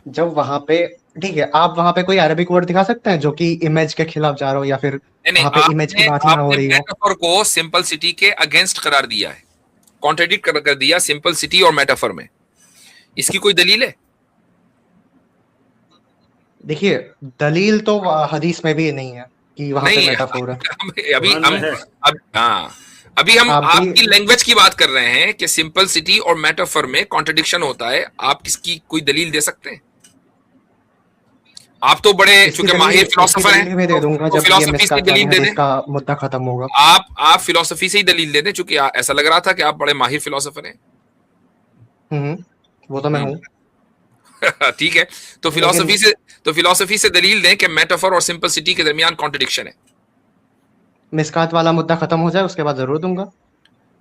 [SPEAKER 3] जब वहां पे, ठीक है, आप वहां पे कोई अरबिक वर्ड दिखा सकते हैं जो कि इमेज के खिलाफ जा रहा हो, या फिर
[SPEAKER 2] नहीं
[SPEAKER 3] वहां पे इमेज की बात ही ना हो
[SPEAKER 2] आपने
[SPEAKER 3] रही हो?
[SPEAKER 2] मेटाफर को सिंपलिसिटी के अगेंस्ट करार दिया है, कॉन्ट्रडिक्ट कर दिया सिंपलिसिटी और मेटाफर में। इसकी कोई दलील है?
[SPEAKER 3] देखिए दलील तो हदीस में भी नहीं है कि वहां पे
[SPEAKER 2] नहीं,
[SPEAKER 3] मेटाफोर है।
[SPEAKER 2] अभी
[SPEAKER 5] कुरान
[SPEAKER 2] हम
[SPEAKER 5] में है।
[SPEAKER 2] अब हाँ, अभी हम
[SPEAKER 3] आप भी-
[SPEAKER 2] आपकी लैंग्वेज की बात कर रहे हैं कि सिंपलिसिटी और मेटाफर में कॉन्ट्रडिक्शन होता है। आप इसकी कोई दलील दे सकते हैं? आप तो बड़े चूंकि माहिर फिलोसोफर हैं,
[SPEAKER 3] मैं दे दूंगा
[SPEAKER 2] तो
[SPEAKER 3] जब ये
[SPEAKER 2] फिलोसफी से
[SPEAKER 3] मिशकात वाली
[SPEAKER 2] दलील दे
[SPEAKER 3] हदीस
[SPEAKER 2] दें।
[SPEAKER 3] का मुद्दा खत्म होगा।
[SPEAKER 2] आप फिलोसफी से ही दलील दे दें, चूंकि ऐसा लग रहा था कि आप बड़े माहिर फिलोसोफर हैं।
[SPEAKER 3] वो तो मैं हूँ।
[SPEAKER 2] ठीक है, तो फिलोसफी से दलील दें कि मेटाफर और सिंपलिसिटी के दरमियान कॉन्ट्रडिक्शन है।
[SPEAKER 3] मिशकात वाला मुद्दा खत्म हो जाए उसके बाद जरूर दूंगा।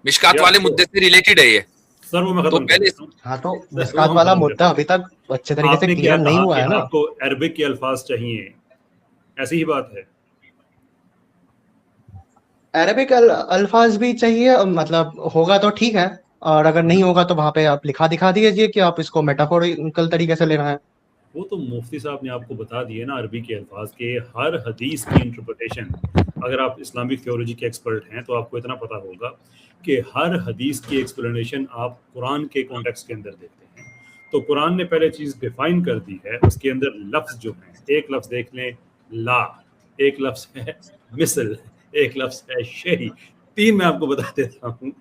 [SPEAKER 2] मिशकात वाले मुद्दे से रिलेटेड है ये।
[SPEAKER 5] सर वो मैं
[SPEAKER 2] तो
[SPEAKER 5] खत्म कर
[SPEAKER 2] पहले
[SPEAKER 5] देता हूँ।
[SPEAKER 3] हाँ, तो
[SPEAKER 5] सर,
[SPEAKER 3] मिशकात
[SPEAKER 5] वो
[SPEAKER 3] वाला
[SPEAKER 5] खत्म
[SPEAKER 3] मुद्दा
[SPEAKER 5] करते
[SPEAKER 3] अभी तक अच्छे तरीके से
[SPEAKER 5] आपने क्या
[SPEAKER 3] क्लियर नहीं
[SPEAKER 5] कहा
[SPEAKER 3] हुआ
[SPEAKER 5] कि
[SPEAKER 3] है ना।
[SPEAKER 5] आपको अरबिक के अल्फाज चाहिए, ऐसी ही बात है।
[SPEAKER 3] अरेबिक अल्फाज भी चाहिए, मतलब होगा तो ठीक है, और अगर नहीं होगा तो वहां पे आप दिखा दीजिए कि आप इसको मेटाफोरिकल तरीके से ले रहे हैं।
[SPEAKER 5] वो तो मुफ्ती साहब ने आपको बता दिए ना, अरबी के अल्फाज के हर हदीस की इंटरप्रिटेशन। अगर आप इस्लामिक थियोलॉजी के एक्सपर्ट हैं तो आपको इतना पता होगा कि हर हदीस की एक्सप्लेनेशन आप कुरान के कॉन्टेक्स्ट के अंदर देखते हैं। तो कुरान ने पहले चीज़ डिफाइन कर दी है, उसके अंदर लफ्ज़ जो हैं, एक लफ्ज़ देख लें ला, एक लफ्ज़ है मिसल, एक लफ्ज़ है शही, तीन मैं आपको बता देता हूँ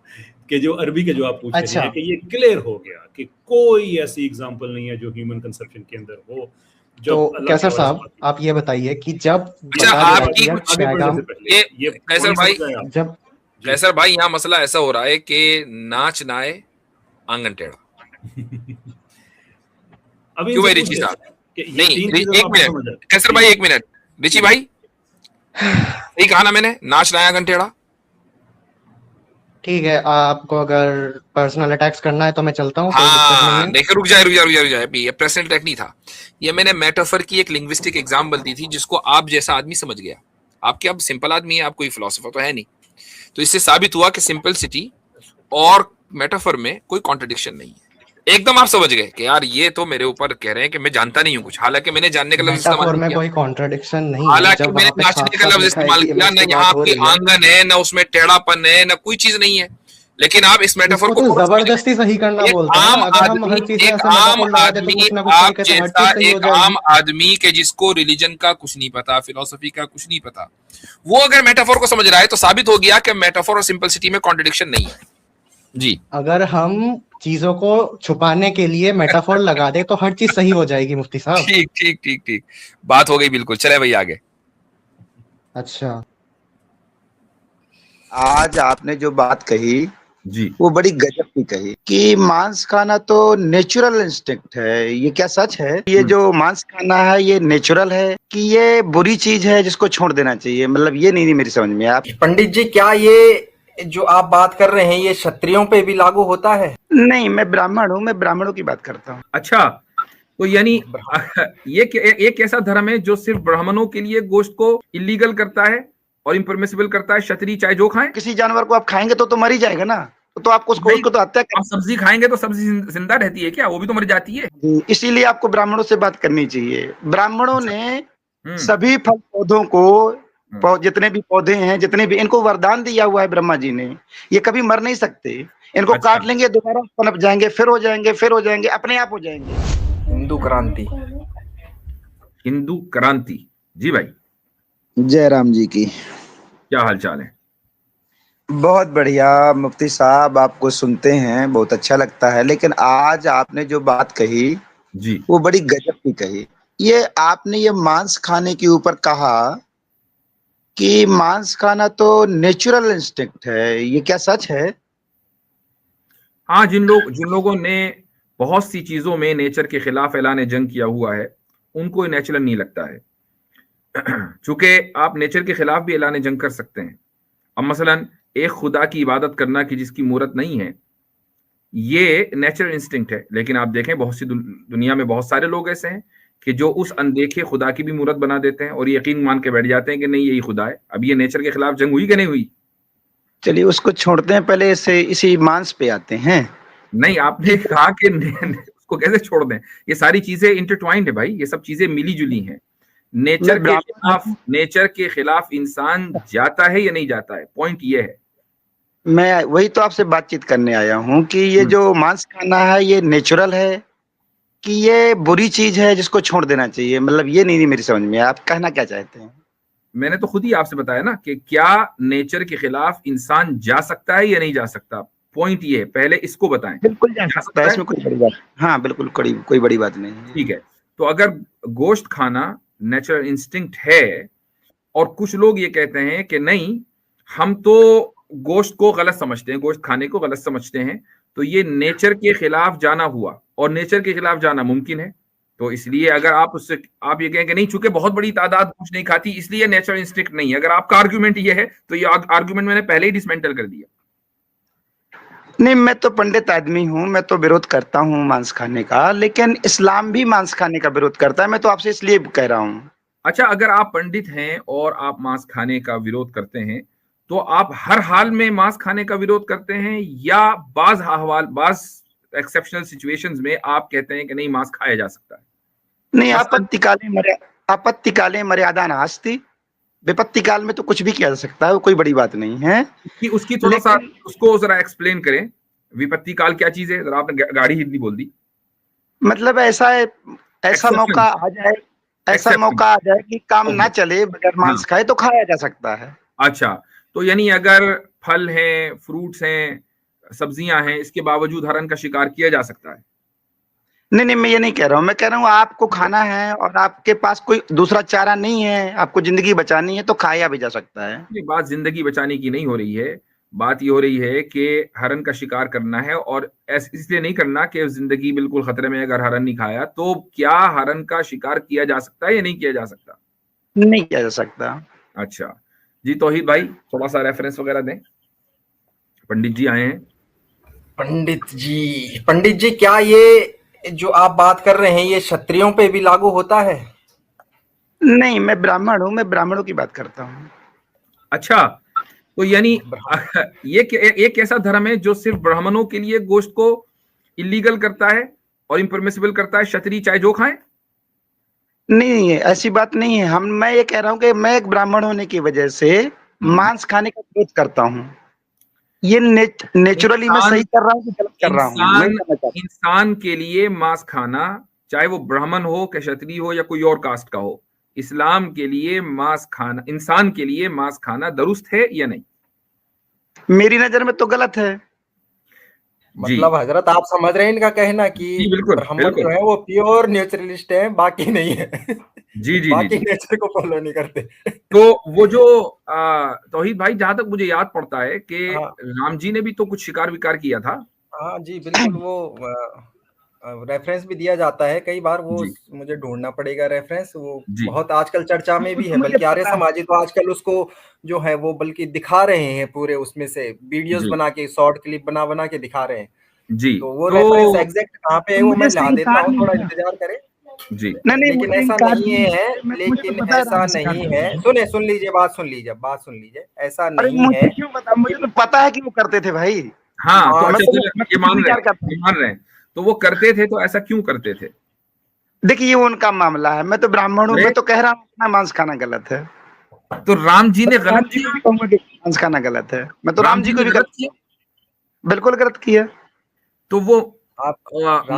[SPEAKER 5] कि जो अरबी के जो आप पूछ रहे हैं कि ये क्लियर हो गया कि कोई ऐसी एग्जांपल नहीं है जो ह्यूमन कंसेप्शन के अंदर हो।
[SPEAKER 3] तो कैसर साहब, आप ये बताइए कि जब
[SPEAKER 2] आपकी कुछ ये कैसर भाई,
[SPEAKER 3] जब
[SPEAKER 2] कैसर भाई यहाँ मसला ऐसा हो रहा है कि नाच ना आए आंगन टेढ़ा।
[SPEAKER 5] अभी
[SPEAKER 2] क्यों भाई ऋषि साहब? नहीं, एक मिनट कैसर भाई, एक मिनट ऋषि भाई, यही कहा ना मैंने, नाच ना आए आंगन टेढ़ा।
[SPEAKER 3] ठीक है, आपको अगर पर्सनल अटैक्स करना है तो मैं चलता हूँ, कोई दिक्कत नहीं
[SPEAKER 2] हाँ
[SPEAKER 3] है।
[SPEAKER 2] देखो, रुक जाए अभी, ये पर्सनल अटैक नहीं था, ये मैंने मेटाफर की एक लिंग्विस्टिक एग्जाम्पल दी थी जिसको आप जैसा आदमी समझ गया। आपके अब सिंपल आदमी है, आप कोई फिलोसोफर तो है नहीं। तो इससे साबित हुआ कि सिंपलिसिटी और मेटाफर में कोई कॉन्ट्रडिक्शन नहीं है। एकदम आप समझ गए कि यार ये तो मेरे ऊपर कह रहे हैं कि मैं जानता नहीं हूँ कुछ, हालांकि मैंने जानने का लफ्ज इस्तेमाल
[SPEAKER 3] मेटाफोर
[SPEAKER 2] नहीं
[SPEAKER 3] में
[SPEAKER 2] किया।
[SPEAKER 3] कोई कॉन्ट्रडिक्शन नहीं है,
[SPEAKER 2] हालांकि
[SPEAKER 3] जब
[SPEAKER 2] मैंने
[SPEAKER 3] वहां पे
[SPEAKER 2] नाचने
[SPEAKER 3] साफ
[SPEAKER 2] का
[SPEAKER 3] साफ
[SPEAKER 2] लफ्ज
[SPEAKER 3] लिखा है
[SPEAKER 2] इस्तेमाल
[SPEAKER 3] कि
[SPEAKER 2] किया,
[SPEAKER 3] इमेज
[SPEAKER 2] ना
[SPEAKER 3] की
[SPEAKER 2] यहाँ
[SPEAKER 3] बात हो
[SPEAKER 2] आपकी
[SPEAKER 3] रही है,
[SPEAKER 2] आंगन है, ना उसमें टेढ़ापन है, ना कोई चीज नहीं है। लेकिन आप इस मेटाफर
[SPEAKER 3] इसको
[SPEAKER 2] को
[SPEAKER 3] तो
[SPEAKER 2] थोड़ा समझिए।
[SPEAKER 3] जबरदस्ती सही करना
[SPEAKER 2] एक
[SPEAKER 3] बोलते हैं ना।
[SPEAKER 2] आम
[SPEAKER 3] अगर हम
[SPEAKER 2] आदमी,
[SPEAKER 3] हर चीज में
[SPEAKER 2] एक
[SPEAKER 3] ऐसे
[SPEAKER 2] आम
[SPEAKER 3] मेटाफोर लगा दे तो
[SPEAKER 2] आदमी,
[SPEAKER 3] कुछ ना कुछ
[SPEAKER 2] आप
[SPEAKER 3] तरीके से हर
[SPEAKER 2] जैसा
[SPEAKER 3] चीज सही हो
[SPEAKER 2] एक
[SPEAKER 3] जाएगी।
[SPEAKER 2] आम आदमी के जिसको रिलीजन का कुछ नहीं पता, फिलोसफी का कुछ नहीं पता, वो अगर मेटाफोर को समझ रहा है तो साबित हो गया कि मेटाफोर और सिंपलिसिटी में कॉन्ट्रडिक्शन नहीं है जी।
[SPEAKER 3] अगर हम चीजों को छुपाने के लिए मेटाफोर लगा दे तो हर चीज सही हो जाएगी मुफ्ती साहब।
[SPEAKER 2] ठीक ठीक ठीक ठीक, बात हो गई बिल्कुल। चले भाई आगे।
[SPEAKER 3] अच्छा,
[SPEAKER 6] आज आपने जो बात कही
[SPEAKER 2] जी
[SPEAKER 6] वो बड़ी गजब की कही कि मांस खाना तो नेचुरल इंस्टिंक्ट है। ये क्या सच है? ये जो मांस खाना है ये नेचुरल है कि ये बुरी चीज है जिसको छोड़ देना चाहिए? मतलब ये नहीं मेरी समझ में। आप
[SPEAKER 7] पंडित जी, क्या ये जो आप बात कर रहे हैं ये क्षत्रियों पे भी लागू होता है?
[SPEAKER 6] नहीं, मैं ब्राह्मण हूँ, मैं ब्राह्मणों की बात करता हूँ।
[SPEAKER 8] अच्छा, तो यानी ये कैसा धर्म है जो सिर्फ ब्राह्मणों के लिए गोश्त को इलीगल करता है और इम्परमिसिबल करता है, क्षत्रिय चाहे जो खाएं?
[SPEAKER 6] किसी जानवर को आप खाएंगे तो मर ही जाएगा ना, तो आपको उसको
[SPEAKER 8] नहीं,
[SPEAKER 6] उसको तो हत्या
[SPEAKER 8] आप सब्जी खाएंगे तो सब्जी जिंदा रहती है क्या? वो भी तो मर जाती है।
[SPEAKER 6] इसीलिए आपको ब्राह्मणों से बात करनी चाहिए। ब्राह्मणों ने सभी फल पौधों को, जितने भी पौधे हैं, जितने भी, इनको वरदान दिया हुआ है ब्रह्मा जी ने। ये कभी मर नहीं सकते। इनको
[SPEAKER 8] अच्छा।
[SPEAKER 6] काट लेंगे, दोबारा पनप जाएंगे, फिर हो जाएंगे, फिर हो जाएंगे, अपने आप हो जाएंगे।
[SPEAKER 7] हिंदू क्रांति।
[SPEAKER 8] हिंदू क्रांति। जी भाई,
[SPEAKER 6] जय राम जी की।
[SPEAKER 8] क्या हाल चाल है?
[SPEAKER 6] बहुत बढ़िया मुफ्ती साहब, आपको सुनते हैं बहुत अच्छा लगता है, लेकिन आज आपने जो बात कही
[SPEAKER 8] जी,
[SPEAKER 6] वो बड़ी गजब की कही। ये आपने ये मांस खाने के ऊपर कहा कि मांस खाना तो नेचुरल इंस्टिंक्ट है। ये क्या सच है?
[SPEAKER 8] हाँ, जिन लोगों ने बहुत सी चीजों में नेचर के खिलाफ ऐलान जंग किया हुआ है उनको नेचुरल नहीं लगता है। चूंकि आप नेचर के खिलाफ भी ऐलान जंग कर सकते हैं। अब मसलन एक खुदा की इबादत करना कि जिसकी मूरत नहीं है, ये नेचुरल इंस्टिंक्ट है। लेकिन आप देखें बहुत सी दुनिया में बहुत सारे लोग ऐसे हैं कि जो उस अनदेखे खुदा की भी मूरत बना देते हैं और यकीन मान के बैठ जाते हैं कि नहीं यही खुदा है। अब ये नेचर के खिलाफ जंग हुई कि नहीं हुई?
[SPEAKER 6] चलिए उसको छोड़ते हैं, पहले इसी मांस पे आते हैं।
[SPEAKER 8] नहीं, आपने कहा कि उसको कैसे छोड़ दें? ये सारी चीजें इंटरट्वाइंड है भाई, ये सब चीजें मिली जुली हैं। नेचर के खिलाफ इंसान जाता है या नहीं जाता है, पॉइंट ये है।
[SPEAKER 6] मैं वही तो आपसे बातचीत करने आया हूँ कि ये जो मांस खाना है ये नेचुरल है कि ये बुरी चीज है जिसको छोड़ देना चाहिए? मतलब ये नहीं मेरी समझ में। आप कहना क्या चाहते हैं?
[SPEAKER 8] मैंने तो खुद ही आपसे बताया ना कि क्या नेचर के खिलाफ इंसान जा सकता है या नहीं जा सकता। पॉइंट ये है, पहले इसको बताएं।
[SPEAKER 6] बिल्कुल जा सकता है, इसमें कोई बड़ी बात। हाँ बिल्कुल, कोई बड़ी बात नहीं है।
[SPEAKER 8] ठीक है, तो अगर गोश्त खाना नेचुरल इंस्टिंक्ट है और कुछ लोग ये कहते हैं कि नहीं, हम तो गोश्त को गलत समझते हैं, गोश्त खाने को गलत समझते हैं, तो ये नेचर के खिलाफ जाना हुआ। और नेचर के खिलाफ जाना मुमकिन है, तो इसलिए अगर आप ये कहें कि नहीं, चूंकि बहुत बड़ी तादाद गोश्त नहीं खाती इसलिए नेचुरल इंस्टिंक्ट नहीं है, अगर आपका आर्ग्यूमेंट ये है तो ये आर्ग्यूमेंट मैंने पहले ही डिसमेंटल कर दिया।
[SPEAKER 6] नहीं, मैं तो पंडित आदमी हूँ, मैं तो विरोध करता हूँ मांस खाने का, लेकिन इस्लाम भी मांस खाने का विरोध करता है। मैं तो आपसे इसलिए कह रहा हूँ।
[SPEAKER 8] अच्छा, अगर आप पंडित हैं और आप मांस खाने का विरोध करते हैं तो आप हर हाल में मांस खाने का विरोध करते हैं या बाज एक्सेप्शनल सिचुएशंस में आप कहते हैं कि नहीं मांस खाया जा सकता है?
[SPEAKER 6] नहीं, आपत्तिकाले मर्यादा नास्ति, विपत्ति काल में तो कुछ भी किया जा सकता है, वो कोई बड़ी बात नहीं है।
[SPEAKER 8] उसकी थोड़ा सा उसको जरा एक्सप्लेन करें, विपत्ति काल क्या चीज है? जरा आपने गाढ़ी हिंदी बोल दी।
[SPEAKER 6] मतलब ऐसा मौका आ जाए कि काम ना चले, बगैर मांस खाए तो खाया जा सकता है।
[SPEAKER 8] अच्छा, तो यानी अगर फल हैं, फ्रूट्स हैं, सब्जियां हैं, इसके बावजूद हरण का शिकार किया जा सकता है?
[SPEAKER 6] नहीं, मैं ये नहीं कह रहा हूँ। मैं कह रहा हूँ आपको खाना है और आपके पास कोई दूसरा चारा नहीं है, आपको जिंदगी बचानी है तो खाया भी जा सकता है।
[SPEAKER 8] ये बात जिंदगी बचाने की नहीं हो रही है, बात ये हो रही है कि हरण का शिकार करना है और इसलिए नहीं करना कि जिंदगी बिल्कुल खतरे में, अगर हरण नहीं खाया तो क्या हरण का शिकार किया जा सकता है या नहीं किया जा सकता?
[SPEAKER 6] नहीं किया जा सकता।
[SPEAKER 8] अच्छा जी, तौहीद भाई थोड़ा सा रेफरेंस वगैरह दें। पंडित जी आए हैं।
[SPEAKER 7] पंडित जी क्या ये जो आप बात कर रहे हैं ये क्षत्रियों पे भी लागू होता है?
[SPEAKER 6] नहीं, मैं ब्राह्मण हूँ, मैं ब्राह्मणों की बात करता हूँ।
[SPEAKER 8] अच्छा, तो यानी ये कैसा धर्म है जो सिर्फ ब्राह्मणों के लिए गोश्त को इलीगल करता है और इम्परमिसिबल करता है, क्षत्रिय चाहे जो खाएं?
[SPEAKER 6] नहीं, ऐसी बात नहीं है। मैं ये कह रहा हूँ कि मैं एक ब्राह्मण होने की वजह से मांस खाने का विरोध करता हूँ। ये नेचुरली मैं सही कर रहा हूँ कि गलत कर रहा हूँ?
[SPEAKER 8] इंसान के लिए मांस खाना, चाहे वो ब्राह्मण हो, क्षत्रिय हो या कोई और कास्ट का हो, इस्लाम के लिए मांस खाना, इंसान के लिए मांस खाना दुरुस्त है या नहीं?
[SPEAKER 6] मेरी नजर में तो गलत है।
[SPEAKER 7] मतलब हजरत आप समझ रहे हैं इनका कहना कि ब्राह्मण जो है वो प्योर नेचुरलिस्ट है, बाकी नहीं है।
[SPEAKER 8] जी
[SPEAKER 7] बाकी नेचर को फॉलो नहीं करते।
[SPEAKER 8] तो वो जो तौहीद भाई, जहां तक मुझे याद पड़ता है कि राम जी ने भी तो कुछ शिकार विकार किया था।
[SPEAKER 7] हाँ जी बिल्कुल, वो रेफरेंस भी दिया जाता है कई बार, वो मुझे ढूंढना पड़ेगा रेफरेंस, वो बहुत आजकल चर्चा में भी है, बल्कि आर्य समाजी तो आजकल उसको जो है वो बल्कि दिखा रहे हैं पूरे, उसमें से वीडियोस बना के, शॉर्ट क्लिप बना के दिखा रहे हैं जी। तो वो रेफरेंस एग्जैक्ट कहाँ पे है वो मैं ला देता हूँ, थोड़ा इंतजार करें जी। लेकिन ऐसा नहीं है, लेकिन ऐसा नहीं है, सुन लीजिए, बात सुन लीजिए, ऐसा नहीं है।
[SPEAKER 6] क्यों बता, मुझे तो पता है कि वो करते थे भाई।
[SPEAKER 8] हाँ, तो ये मान रहे हैं, तो वो करते थे, तो ऐसा क्यों करते थे?
[SPEAKER 6] देखिए, ये उनका मामला है, मैं तो ब्राह्मण हूँ, मैं तो कह रहा हूँ मांस खाना गलत है।
[SPEAKER 8] तो राम जी ने गलत किया?
[SPEAKER 6] मांस खाना गलत है, मैं तो राम जी को भी गलत किया, बिल्कुल गलत किया।
[SPEAKER 8] तो वो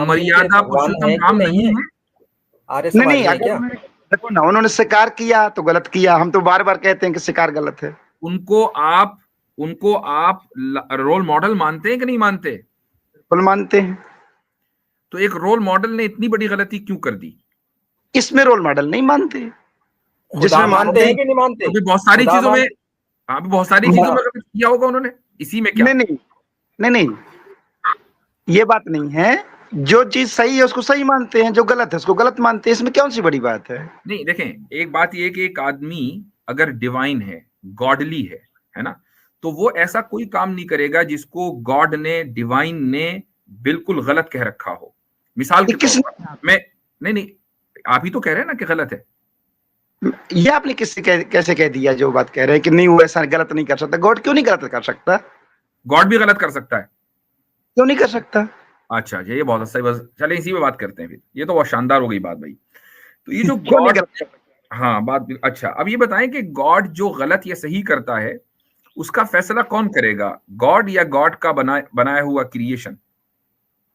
[SPEAKER 8] मर्यादा पुरुषोत्तम राम नहीं है?
[SPEAKER 6] नहीं, अगर देखो ना, उन्होंने शिकार किया तो गलत किया। हम तो बार बार कहते हैं कि शिकार गलत है।
[SPEAKER 8] उनको आप रोल मॉडल मानते हैं कि नहीं मानते?
[SPEAKER 6] बिल्कुल मानते हैं।
[SPEAKER 8] तो एक रोल मॉडल ने इतनी बड़ी गलती क्यों कर दी?
[SPEAKER 6] इसमें रोल मॉडल नहीं मानते,
[SPEAKER 7] जिसमें मानते हैं कि नहीं मानते?
[SPEAKER 8] अभी बहुत सारी चीजों में गलत किया होगा उन्होंने, इसी में क्या?
[SPEAKER 6] नहीं, ये बात नहीं है। जो चीज सही है उसको सही मानते हैं, जो गलत है उसको गलत मानते हैं, इसमें कौन सी बड़ी बात है?
[SPEAKER 8] नहीं, देखें, एक बात ये कि एक आदमी अगर डिवाइन है, गॉडली है ना, तो वो ऐसा कोई काम नहीं करेगा जिसको गॉड ने, डिवाइन ने बिल्कुल गलत कह रखा हो। मिसाल के तौर पर मैं नहीं, आप ही तो कह रहे हैं ना कि गलत है।
[SPEAKER 6] ये आपने कैसे कह दिया जो बात कह रहे हैं कि नहीं वो ऐसा गलत नहीं कर सकता? गॉड क्यों नहीं गलत कर सकता?
[SPEAKER 8] गॉड भी गलत कर सकता है,
[SPEAKER 6] क्यों नहीं कर सकता?
[SPEAKER 8] अच्छा, ये बहुत अच्छा, बस चले इसी पे बात करते हैं फिर। ये तो बहुत शानदार हो गई बात भाई। तो ये जो गॉड, हाँ बात अच्छा, अब ये बताएं कि गॉड जो गलत या सही करता है उसका फैसला कौन करेगा? गॉड या गॉड का बनाया हुआ क्रिएशन?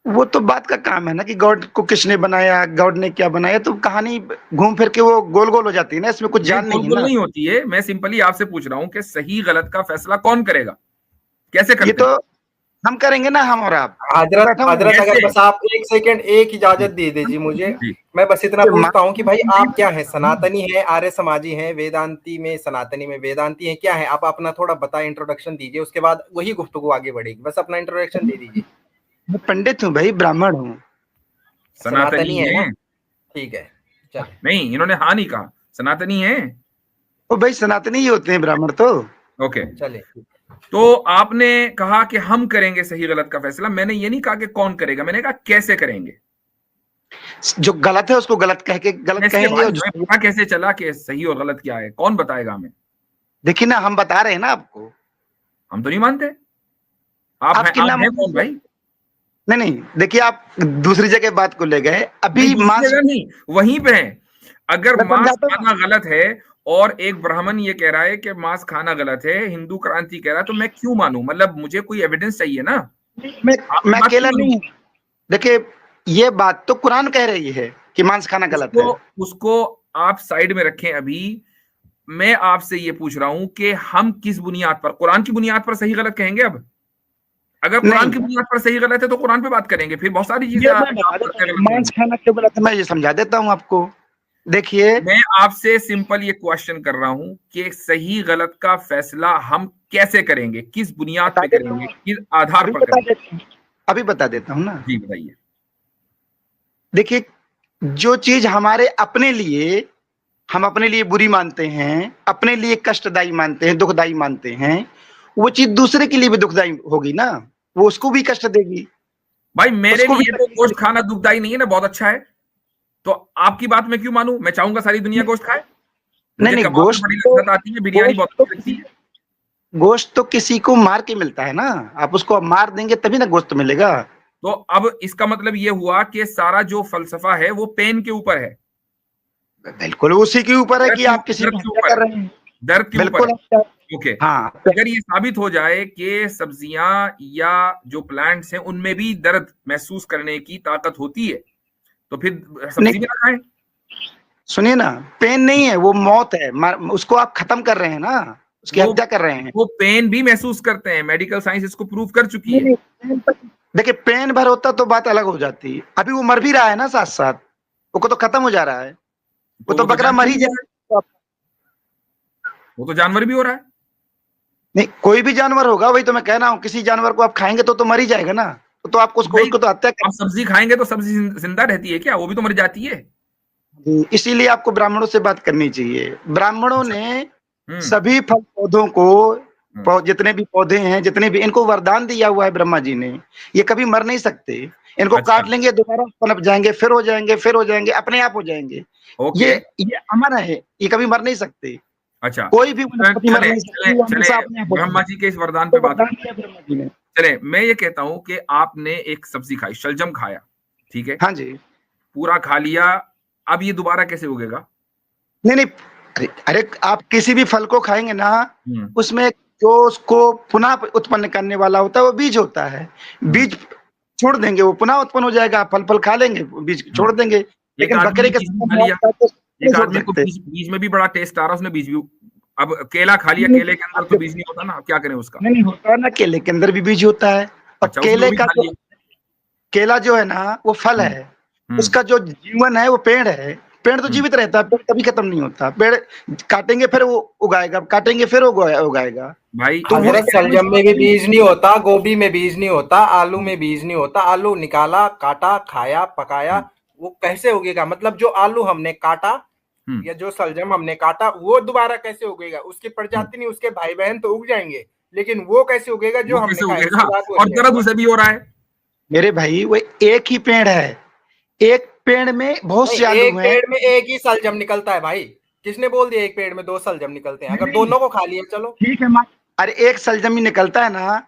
[SPEAKER 6] वो तो बात का काम है ना कि गॉड को किसने बनाया, गॉड ने क्या बनाया, तो कहानी घूम फिर के वो गोल गोल हो जाती है ना, इसमें कुछ जान नहीं है ना।
[SPEAKER 8] नहीं होती है, मैं सिंपली आपसे पूछ रहा हूँ कि सही गलत का फैसला कौन करेगा, कैसे करते?
[SPEAKER 6] ये तो हम करेंगे ना, हम और आप।
[SPEAKER 7] हजरत अगर बस आप एक सेकंड, एक इजाजत दे दीजिए मुझे, मैं बस इतना पूछता हूँ कि भाई आप क्या है, सनातनी है, आर्य समाजी है, वेदांती में, सनातनी में वेदांती है, क्या है आप? अपना थोड़ा बताएं, इंट्रोडक्शन दीजिए, उसके बाद वही गुफ्तगू आगे बढ़ेगी। बस अपना इंट्रोडक्शन दे दीजिए।
[SPEAKER 6] मैं पंडित हूँ भाई, ब्राह्मण हूँ।
[SPEAKER 8] सनातनी है ना?
[SPEAKER 7] ठीक है, चल।
[SPEAKER 8] नहीं, इन्होंने हाँ नहीं कहा, सनातनी है।
[SPEAKER 6] ओ भाई, सनातनी ही होते हैं ब्राह्मण तो।
[SPEAKER 8] ओके,
[SPEAKER 7] चले।
[SPEAKER 8] तो आपने कहा कि हम करेंगे सही गलत का फैसला, मैंने ये नहीं कहा कि कौन करेगा, मैंने कहा कैसे करेंगे।
[SPEAKER 6] जो गलत है उसको गलत कह के गलत कहेंगे।
[SPEAKER 8] पता कैसे चला कि सही और गलत क्या है? कौन बताएगा हमें?
[SPEAKER 6] देखिए ना, हम बता रहे हैं ना आपको।
[SPEAKER 8] हम तो नहीं मानते। आप हैं कौन भाई?
[SPEAKER 6] नहीं, देखिए आप दूसरी जगह बात को ले गए। अभी
[SPEAKER 8] नहीं, वहीं पे है। अगर मांस खाना गलत है और एक ब्राह्मण ये कह रहा है कि मांस खाना गलत है, हिंदू क्रांति कह रहा है, तो मैं क्यों मानूं? मतलब मुझे कोई एविडेंस चाहिए ना।
[SPEAKER 6] मैं अकेला नहीं हूं। देखिए, ये बात तो कुरान कह रही है कि मांस खाना गलत है।
[SPEAKER 8] उसको आप साइड में रखें। अभी मैं आपसे ये पूछ रहा हूं कि हम किस बुनियाद पर, कुरान की बुनियाद पर सही गलत कहेंगे? अब अगर कुरान की बुनियाद पर सही गलत है तो कुरान पे बात करेंगे, फिर बहुत सारी चीजें
[SPEAKER 6] मांस खाना क्यों गलत है मैं ये समझा देता हूं आपको। देखिए,
[SPEAKER 8] मैं आपसे सिंपल ये क्वेश्चन कर रहा हूं कि सही गलत का फैसला हम कैसे करेंगे, किस बुनियाद पे करेंगे, किस आधार पर करेंगे?
[SPEAKER 6] अभी बता देता हूं ना।
[SPEAKER 8] जी बताइए।
[SPEAKER 6] देखिए, जो चीज हमारे अपने लिए, हम अपने लिए बुरी मानते हैं, अपने लिए कष्टदायी मानते हैं, दुखदायी मानते हैं, वो चीज दूसरे के लिए भी दुखदाई होगी ना, वो उसको भी कष्ट देगी।
[SPEAKER 8] भाई मेरे
[SPEAKER 6] उसको भी
[SPEAKER 8] लिए तो गोश्त खाना दुखदाई नहीं है ना, बहुत अच्छा है। तो आपकी बात मैं क्यों मानूं? मैं चाहूंगा सारी दुनिया गोश्त खाए।
[SPEAKER 6] नहीं नहीं,
[SPEAKER 8] कबाब में
[SPEAKER 6] गोश्त
[SPEAKER 8] बड़ी
[SPEAKER 6] तो
[SPEAKER 8] लज्जत आती है, बिरयानी बहुत अच्छी लगती है।
[SPEAKER 6] गोश्त तो किसी को मार के मिलता है ना, आप उसको मार देंगे तभी ना गोश्त मिलेगा।
[SPEAKER 8] तो अब इसका मतलब ये हुआ कि सारा जो फलसफा है वो पेन के ऊपर है,
[SPEAKER 6] बिल्कुल उसी के ऊपर है
[SPEAKER 8] दर्द
[SPEAKER 6] कि
[SPEAKER 8] के
[SPEAKER 6] आप किसी
[SPEAKER 8] दर्द
[SPEAKER 6] की
[SPEAKER 8] के
[SPEAKER 6] हत्या
[SPEAKER 8] ऊपर
[SPEAKER 6] कर रहे हैं।
[SPEAKER 8] दर्द के ऊपर
[SPEAKER 6] बिल्कुल
[SPEAKER 8] है। ओके,
[SPEAKER 6] हाँ,
[SPEAKER 8] अगर ये साबित हो जाए कि सब्जियां या जो प्लांट्स हैं उनमें भी दर्द महसूस करने की ताकत होती है, तो फिर सब्जी
[SPEAKER 6] नहीं
[SPEAKER 8] भी ना खाएं।
[SPEAKER 6] सुनिए ना, पेन नहीं है, वो मौत है, उसको आप खत्म कर रहे हैं ना, उसकी हत्या कर रहे हैं।
[SPEAKER 8] वो पेन भी महसूस करते हैं, मेडिकल साइंस इसको प्रूव कर चुकी है।
[SPEAKER 6] देखिए पेन भर होता तो बात अलग हो जाती, अभी वो मर भी रहा है ना साथ साथ, वो तो खत्म हो जा रहा है, वो तो बकरा मर ही जाएगा।
[SPEAKER 8] वो तो जानवर भी हो रहा है।
[SPEAKER 6] नहीं कोई भी जानवर होगा, वही तो मैं कह रहा हूँ, किसी जानवर को आप खाएंगे तो मर ही जाएगा ना, तो आपको उसको तो हत्या
[SPEAKER 8] आप सब्जी खाएंगे तो सब्जी जिंदा रहती है क्या? वो भी तो मर जाती है।
[SPEAKER 6] इसीलिए आपको ब्राह्मणों से बात करनी चाहिए। ब्राह्मणों ने सभी फल पौधों को, जितने भी पौधे हैं, जितने भी, इनको वरदान दिया हुआ है ब्रह्मा जी ने, ये कभी मर नहीं सकते, इनको काट लेंगे दोबारा पनप जाएंगे, फिर हो जाएंगे, फिर हो जाएंगे, अपने आप हो जाएंगे। ये अमर है, ये कभी मर नहीं सकते।
[SPEAKER 8] अच्छा,
[SPEAKER 6] कोई भी वनस्पति मर नहीं सकती।
[SPEAKER 8] ब्रह्मा जी के इस वरदान पे बात करते हैं। चले, मैं ये कहता हूं कि आपने एक सब्जी खाई, शलजम खाया, ठीक है?
[SPEAKER 6] हाँ जी,
[SPEAKER 8] पूरा खा लिया, अब ये दोबारा कैसे उगेगा?
[SPEAKER 6] नहीं नहीं, अरे आप किसी भी फल को खाएंगे ना, उसमें जो उसको पुनः उत्पन्न करने वाला होता है वो बीज होता है। बीज छोड़ देंगे वो पुनः उत्पन्न हो जाएगा, फल खा लेंगे, बीज छोड़ देंगे। लेकिन बकरे के
[SPEAKER 8] एक आदमी को बीज में भी बड़ा टेस्ट आ रहा है, उसने बीज भी, अब केला खा लिया, केले के अंदर तो बीज नहीं होता ना, क्या करें उसका?
[SPEAKER 6] नहीं होता ना, केले के अंदर भी बीज होता है। और केले का केला जो है ना वो फल है, उसका जो जीवन है वो पेड़ है। पेड़ तो जीवित रहता है, पेड़ कभी खत्म नहीं होता। पेड़ काटेंगे फिर वो उगाएगा, काटेंगे फिर उगाएगा।
[SPEAKER 8] भाई
[SPEAKER 7] तो सलजम में भी बीज नहीं होता, गोभी में बीज नहीं होता, आलू में बीज नहीं होता। आलू निकाला, काटा, खाया, पकाया, वो कैसे उगेगा? मतलब जो आलू हमने काटा या जो सलजम हमने काटा वो दोबारा कैसे उगेगा? उसकी प्रजाति नहीं, उसके भाई बहन तो उग जाएंगे, लेकिन वो कैसे उगेगा जो हमने खाया?
[SPEAKER 8] और दर्द उसे भी हो रहा है
[SPEAKER 6] मेरे भाई, वो एक ही पेड़ है, एक पेड़ में बहुत से आलू हैं।
[SPEAKER 7] एक पेड़ में एक ही सलजम निकलता है भाई, किसने बोल दिया एक पेड़ में 2 सलजम निकलते हैं? अगर दोनों को खा लिया चलो
[SPEAKER 6] ठीक है, अरे एक सलजम ही निकलता है ना,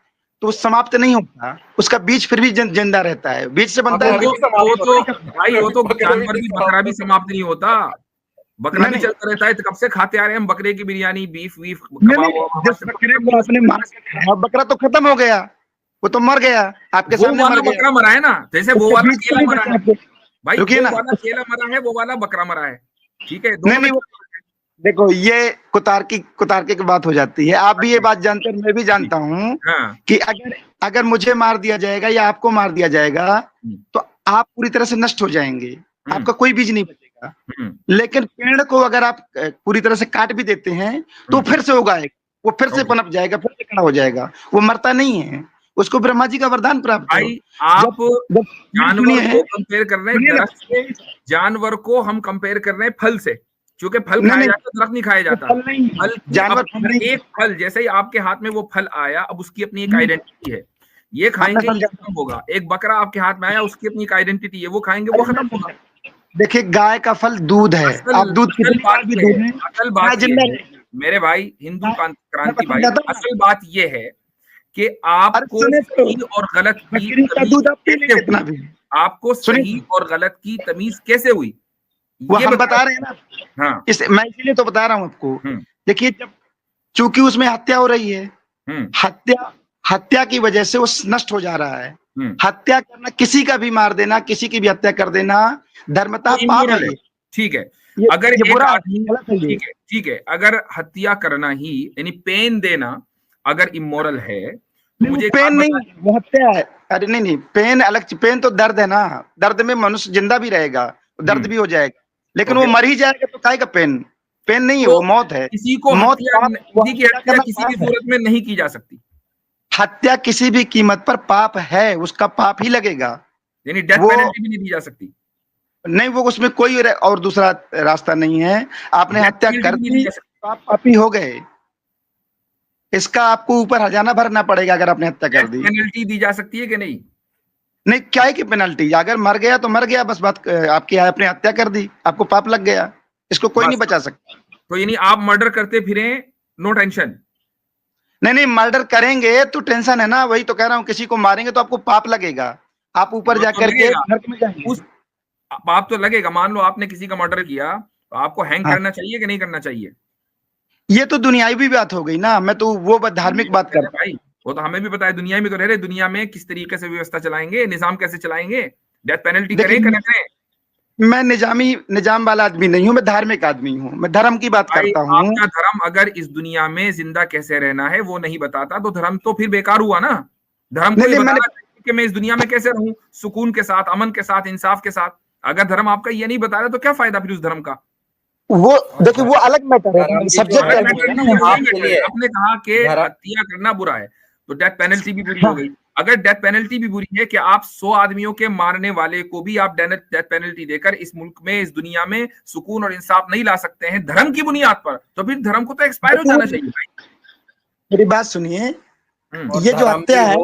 [SPEAKER 6] तो समाप्त नहीं होता, उसका बीज फिर भी जिंदा रहता है, बीज से बनता है।
[SPEAKER 8] वो तो जानवर भी, बकरा भी समाप्त नहीं होता, बकरा भी चलता रहता है। कब से खाते आ रहे हैं हम बकरे की बिरयानी, बीफ वीफ,
[SPEAKER 6] बकरे को आपने मार के खाया, बकरा तो खत्म हो गया, वो तो मर गया आपके सामने, मर गया।
[SPEAKER 8] बकरा मरा है ना, जैसे वो वाला केला मरा है भाई,
[SPEAKER 6] रुकिए ना,
[SPEAKER 8] वो वाला केला मरा है, वो वाला बकरा मरा है, ठीक है?
[SPEAKER 6] नहीं, देखो ये कुतार्की की बात हो जाती है। आप भी ये बात जानते हैं, मैं भी जानता हूँ कि अगर मुझे मार दिया जाएगा या आपको मार दिया जाएगा तो आप पूरी तरह से नष्ट हो जाएंगे, आपका कोई बीज नहीं बचेगा। लेकिन पेड़ को अगर आप पूरी तरह से काट भी देते हैं तो फिर से उगाएगा, वो फिर से पनप जाएगा, फिर से खड़ा हो जाएगा, वो मरता नहीं है। उसको ब्रह्मा जी का वरदान प्राप्त है।
[SPEAKER 8] आप जानवर को कंपेयर कर रहे हैं दरख्त से, जानवर को हम कंपेयर कर रहे हैं फल से, क्योंकि फल खाया जाता है, दरख्त नहीं खाया जाता। फल जानवर, एक फल जैसे ही आपके हाथ में वो फल आया, अब उसकी अपनी एक आइडेंटिटी है, ये खाएंगे ये खत्म होगा। एक बकरा आपके हाथ में आया, उसकी अपनी एक आइडेंटिटी है, वो खाएंगे वो खत्म होगा।
[SPEAKER 6] देखिए गाय का फल दूध है, आप दूध की
[SPEAKER 8] असल बात मेरे भाई, हिंदू क्रांति भाई, असल बात ये है कि आपको सही और गलत की आपको सही और गलत की तमीज कैसे हुई,
[SPEAKER 6] वो हम बता रहे हैं ना।
[SPEAKER 8] हाँ,
[SPEAKER 6] मैं इसीलिए तो बता रहा हूँ आपको। देखिए जब चूंकि उसमें हत्या हो रही है, हत्या की वजह से वो नष्ट हो जा रहा है। हत्या करना, किसी का भी मार देना, किसी की भी हत्या कर देना धर्मतः पाप है।
[SPEAKER 8] ठीक है, अगर ठीक है, अगर हत्या करना ही यानी पेन देना अगर इमोरल है,
[SPEAKER 6] मुझे पेन नहीं, वो हत्या है। अरे नहीं, पेन अलग, पेन तो दर्द है ना, दर्द में मनुष्य जिंदा भी रहेगा, दर्द भी हो जाएगा, लेकिन वो मर ही जाएगा तो काय का पेन? पेन नहीं है, वो मौत है।
[SPEAKER 8] किसी को मौत, किसी की हत्या किसी की सूरत में नहीं की जा सकती।
[SPEAKER 6] हत्या किसी भी कीमत पर पाप है, उसका पाप ही लगेगा,
[SPEAKER 8] यानी डेथ पेनल्टी भी नहीं दी जा सकती।
[SPEAKER 6] नहीं, वो उसमें कोई और दूसरा रास्ता नहीं है। आपने हत्या कर दी तो आप पापी हो गए। इसका आपको ऊपर हर्जाना भरना पड़ेगा अगर आपने हत्या कर दी।
[SPEAKER 8] पेनल्टी दी जा सकती है कि नहीं?
[SPEAKER 6] नहीं, क्या है कि पेनल्टी, अगर मर गया तो मर गया, बस बात आपकी है, आपने हत्या कर दी, आपको पाप लग गया, इसको कोई नहीं बचा सकता।
[SPEAKER 8] तो यानी आप मर्डर करते फिरे, नो टेंशन?
[SPEAKER 6] नहीं, मर्डर करेंगे तो टेंशन है ना, वही तो कह रहा हूँ, किसी को मारेंगे तो आपको पाप लगेगा, आप ऊपर
[SPEAKER 8] पाप
[SPEAKER 6] जा
[SPEAKER 8] तो
[SPEAKER 6] करके
[SPEAKER 8] लगेगा।
[SPEAKER 6] नरक में जाएंगे।
[SPEAKER 8] उस पाप तो लगेगा। मान लो आपने किसी का मर्डर किया, तो आपको हैंग
[SPEAKER 6] हाँ।
[SPEAKER 8] करना चाहिए कि नहीं करना चाहिए?
[SPEAKER 6] ये तो दुनियावी भी बात हो गई ना, मैं तो वो धार्मिक बात करता हूँ।
[SPEAKER 8] भाई वो तो हमें भी पता है, दुनिया में तो रह रहे, दुनिया में किस तरीके से व्यवस्था चलाएंगे, निजाम कैसे चलाएंगे, डेथ पेनल्टी करें कि ना करें?
[SPEAKER 6] मैं निजाम वाला आदमी नहीं हूँ, मैं धार्मिक आदमी हूँ, मैं धर्म की बात
[SPEAKER 8] भाई
[SPEAKER 6] करता हूँ।
[SPEAKER 8] आपका धर्म अगर इस दुनिया में जिंदा कैसे रहना है वो नहीं बताता, तो धर्म तो फिर बेकार हुआ ना। धर्म को ये बताना चाहिए कि मैं इस दुनिया में कैसे रहूं, सुकून के साथ, अमन के साथ, इंसाफ के साथ। अगर धर्म आपका ये नहीं बता रहा तो क्या फायदा फिर उस धर्म का?
[SPEAKER 6] वो देखिए, वो अलग मैटर है, सब्जेक्ट
[SPEAKER 8] आपने कहा कि हत्या करना बुरा है, तो डेथ पेनल्टी भी बुरी हो गई। अगर डेथ पेनल्टी भी बुरी है कि आप 100 आदमियों के मारने वाले को भी आप डेथ पेनल्टी देकर इस मुल्क में, इस दुनिया में सुकून और इंसाफ नहीं ला सकते हैं धर्म की बुनियाद पर, तो फिर धर्म को तो एक्सपायर हो जाना चाहिए भाई।
[SPEAKER 6] मेरी बात सुनिए,
[SPEAKER 7] ये जो हत्या है,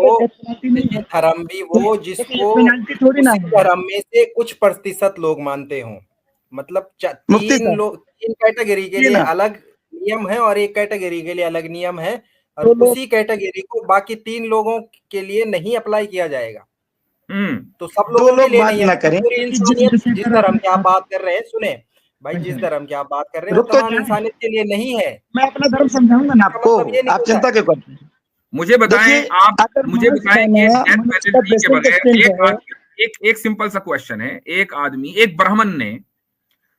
[SPEAKER 7] धर्म भी वो जिसको उसी धर्म में से कुछ प्रतिशत लोग मानते हों, मतलब तीन कैटेगरी के लिए अलग नियम है और एक कैटेगरी के लिए अलग नियम है, और उसी कैटेगरी को बाकी 3 लोगों के लिए नहीं अप्लाई किया जाएगा। तो सब लोगों के लिए नहीं है। पूरी इंसानियत, जिस धर्म की आप बात कर रहे हैं, सुने भाई, जिस धर्म की आप बात कर रहे हैं वो तमाम इंसानियत के लिए नहीं है।
[SPEAKER 6] मैं अपना धर्म समझाऊंगा ना आपको, आप चिंता क्यों करते हैं?
[SPEAKER 8] मुझे बताएं, आप मुझे बताएं कि डेथ पेनल्टी के बगैर एक सिंपल सा क्वेश्चन है, एक आदमी, एक ब्राह्मण ने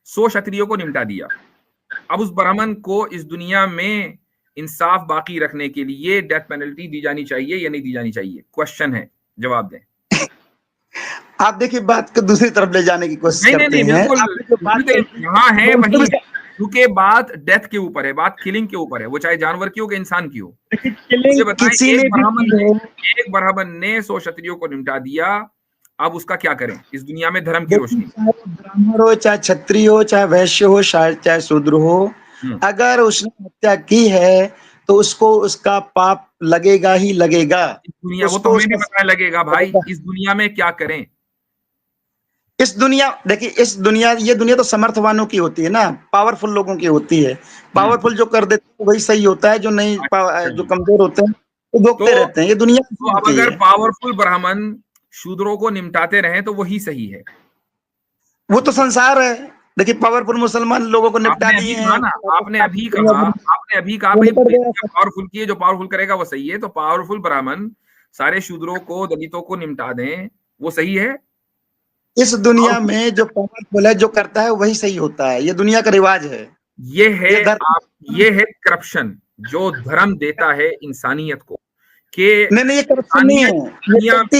[SPEAKER 8] 100 क्षत्रियों को निपटा दिया, अब उस ब्राह्मण को इस दुनिया में इंसाफ बाकी रखने के लिए डेथ पेनल्टी दी जानी चाहिए या नहीं दी जानी चाहिए? क्वेश्चन है, जवाब दें।
[SPEAKER 6] आप देखिए, बात को दूसरी तरफ ले जाने की कोशिश करते हैं।
[SPEAKER 8] बिल्कुल यहाँ है वही है, क्योंकि बात डेथ के ऊपर है, बात किलिंग के ऊपर है, वो चाहे जानवर की हो कि इंसान की हो। मुझे बताएं, एक ब्राह्मण ने 100 क्षत्रियों को निपटा दिया, अब उसका क्या करें इस दुनिया में धर्म की रोशनी?
[SPEAKER 6] ब्राह्मण हो, चाहे क्षत्रिय हो, चाहे वैश्य हो, चाहे शूद्र हो, अगर उसने हत्या की है तो उसको उसका पाप लगेगा ही लगेगा।
[SPEAKER 8] दुनिया वो तो हमें भी पता लगेगा भाई। इस दुनिया में क्या करें?
[SPEAKER 6] इस दुनिया, देखिए, ये दुनिया तो समर्थवानों की होती है ना, पावरफुल लोगों की होती है। पावरफुल जो कर देते हैं वही सही होता है, जो नहीं, जो कमजोर होते हैं वो भोगते रहते हैं। ये दुनिया
[SPEAKER 8] तो अब अगर पावरफुल ब्राह्मण शूद्रों को निपटाते रहे तो वही सही है। वो
[SPEAKER 6] तो संसार है। देखिए, पावरफुल मुसलमान लोगों को निपटा दिए हैं।
[SPEAKER 8] आपने अभी कहा भाई पावरफुल की, जो पावरफुल करेगा वो सही है, तो पावरफुल ब्राह्मण सारे शूद्रों को, दलितों को निपटा दें, वो सही है?
[SPEAKER 6] इस दुनिया में जो पावरफुल है, जो करता है वही सही होता है, ये दुनिया का रिवाज है।
[SPEAKER 8] ये है करप्शन जो धर्म देता है इंसानियत को, कि
[SPEAKER 6] नहीं, ये करप्शन नहीं है,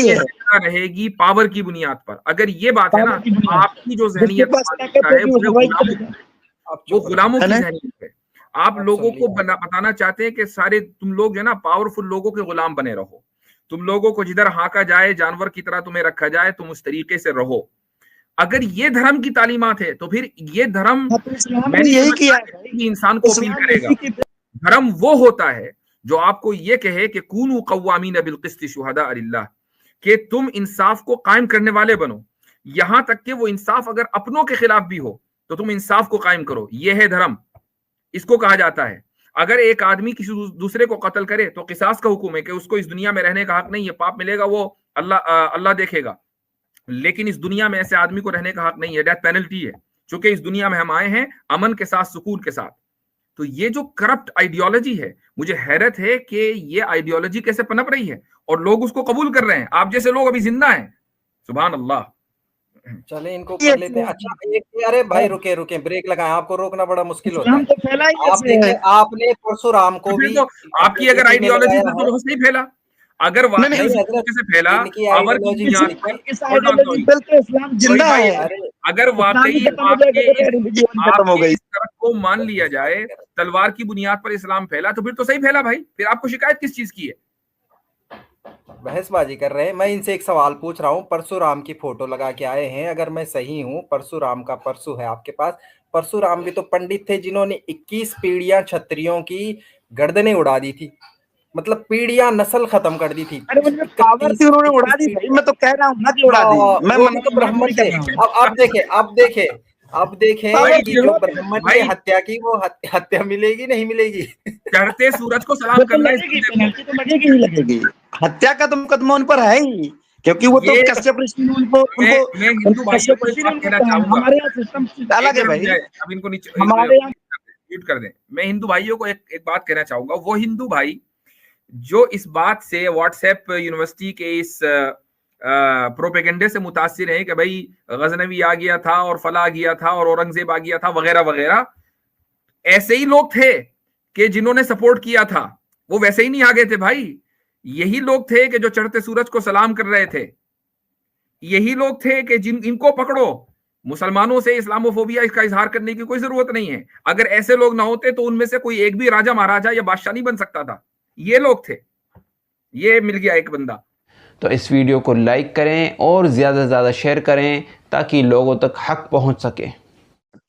[SPEAKER 6] ये
[SPEAKER 8] रहेगी पावर की बुनियाद पर। अगर ये बात है ना, आपकी जो जहनियत है वो गुलामों की जहनियत है। आप लोगों को बताना चाहते हैं कि सारे तुम लोग जो है ना, पावरफुल लोगों के गुलाम बने रहो, तुम लोगों को जिधर हाका जाए, जानवर की तरह तुम्हें रखा जाए, तुम उस तरीके से रहो। अगर ये धर्म की तालीमात है तो फिर ये धर्म
[SPEAKER 6] यही किया
[SPEAKER 8] इंसान को अपील करेगा। धर्म वो होता है जो आपको ये कहे कि कूनू कव्वामीन बिल क़िस्त शुहदा लिल्लाह, कि तुम इंसाफ को कायम करने वाले बनो। यहां तक कि वो इंसाफ अगर अपनों के खिलाफ भी हो तो तुम इंसाफ को कायम करो। ये है धर्म, इसको कहा जाता है। अगर एक आदमी किसी दूसरे को कत्ल करे तो किसास का हुक्म है कि उसको इस दुनिया में रहने का हक नहीं है, पाप मिलेगा वो अल्लाह देखेगा। लेकिन इस दुनिया में ऐसे आदमी को रहने का हक नहीं है, डेथ पेनल्टी है, क्योंकि इस दुनिया में हम आए हैं अमन के साथ, सुकून के साथ। तो ये जो करप्ट आइडियोलॉजी है, मुझे हैरत है कि ये आइडियोलॉजी कैसे पनप रही है और लोग उसको कबूल कर रहे हैं। आप जैसे लोग अभी जिंदा हैं, सुभान अल्लाह।
[SPEAKER 7] चले इनको कर लेते हैं। अच्छा, अरे भाई रुके, ब्रेक लगाएं, आपको रोकना बड़ा मुश्किल होता है। आपने परशुराम को भी,
[SPEAKER 8] तो आपकी अगर आइडियोलॉजी तो बहुत सही फैला, अगर वाकई से फैला पावर की बुनियाद पर,
[SPEAKER 6] इस्लाम जिंदा है।
[SPEAKER 8] अगर वाकई आपके इस तरफ को मान लिया जाए, तलवार की बुनियाद पर इस्लाम फैला, तो फिर तो सही फैला भाई। फिर आपको शिकायत किस चीज की है?
[SPEAKER 7] बहसबाजी कर रहे हैं। मैं इनसे एक सवाल पूछ रहा हूँ, परशुराम की फोटो लगा के आए हैं, अगर मैं सही हूँ, परशुराम का परशु है आपके पास। परशुराम भी तो पंडित थे जिन्होंने 21 पीढ़ियां क्षत्रियों की गर्दनें उड़ा दी थी। मतलब पीढ़ियां नस्ल खत्म कर दी थी।
[SPEAKER 6] अरे मुझे पावर थी, उन्होंने उड़ा दी भाई, मैं तो कह रहा हूँ ना कि उड़ा दी, मैं
[SPEAKER 7] वो
[SPEAKER 6] मना
[SPEAKER 7] तो ब्राह्मण थे। अब देखें
[SPEAKER 6] पावर
[SPEAKER 7] कि
[SPEAKER 6] थी
[SPEAKER 7] जो
[SPEAKER 6] ना।
[SPEAKER 7] ब्राह्मण
[SPEAKER 8] भाई
[SPEAKER 7] ने हत्या की वो हत्या मिलेगी नहीं मिलेगी?
[SPEAKER 8] चढ़ते सूरज को सलाम
[SPEAKER 6] वो तो
[SPEAKER 8] करना है
[SPEAKER 6] लगेगी,
[SPEAKER 8] इसको।
[SPEAKER 6] पेनल्टी तो लगेगी ही लगेगी। हत्या का तो मुकदमा उन पर है ही, क्योंकि वो तो
[SPEAKER 8] ये
[SPEAKER 6] कश्यप ऋषि ने उनको
[SPEAKER 8] मैं
[SPEAKER 6] उनको
[SPEAKER 8] मैं हिंदू भाइयों
[SPEAKER 6] कश्यप
[SPEAKER 8] को एक
[SPEAKER 6] ऋषि ने
[SPEAKER 8] बात
[SPEAKER 6] उनको
[SPEAKER 8] कहना
[SPEAKER 6] कहा।
[SPEAKER 8] चाहूंगा,
[SPEAKER 6] हमारे यहाँ सिस्टम अलग है
[SPEAKER 8] एक
[SPEAKER 6] भाई,
[SPEAKER 8] मिनट अब इनको नीचे
[SPEAKER 6] हमारे यहाँ
[SPEAKER 8] म्यूट कर दें। मैं हिंदू भाइयों को एक बात कहना चाहूंगा, वो हिंदू भाई जो इस बात से व्हाट्सएप यूनिवर्सिटी के इस प्रोपेगेंडे से मुतासिर है कि भाई गजनवी आ गया था और फला आ गया था और औरंगजेब आ गया था वगैरह वगैरह, ऐसे ही लोग थे कि जिन्होंने सपोर्ट किया था, वो वैसे ही नहीं आ गए थे भाई। यही लोग थे कि जो चढ़ते सूरज को सलाम कर रहे थे, यही लोग थे कि इनको पकड़ो। मुसलमानों से इस्लामोफोबिया इसका इजहार करने की कोई जरूरत नहीं है। अगर ऐसे लोग ना होते तो उनमें से कोई एक भी राजा महाराजा या बादशाह नहीं बन सकता था। ये लोग थे, ये मिल गया एक बंदा।
[SPEAKER 1] तो इस वीडियो को लाइक करें और ज़्यादा से ज़्यादा शेयर करें ताकि लोगों तक हक पहुंच सके।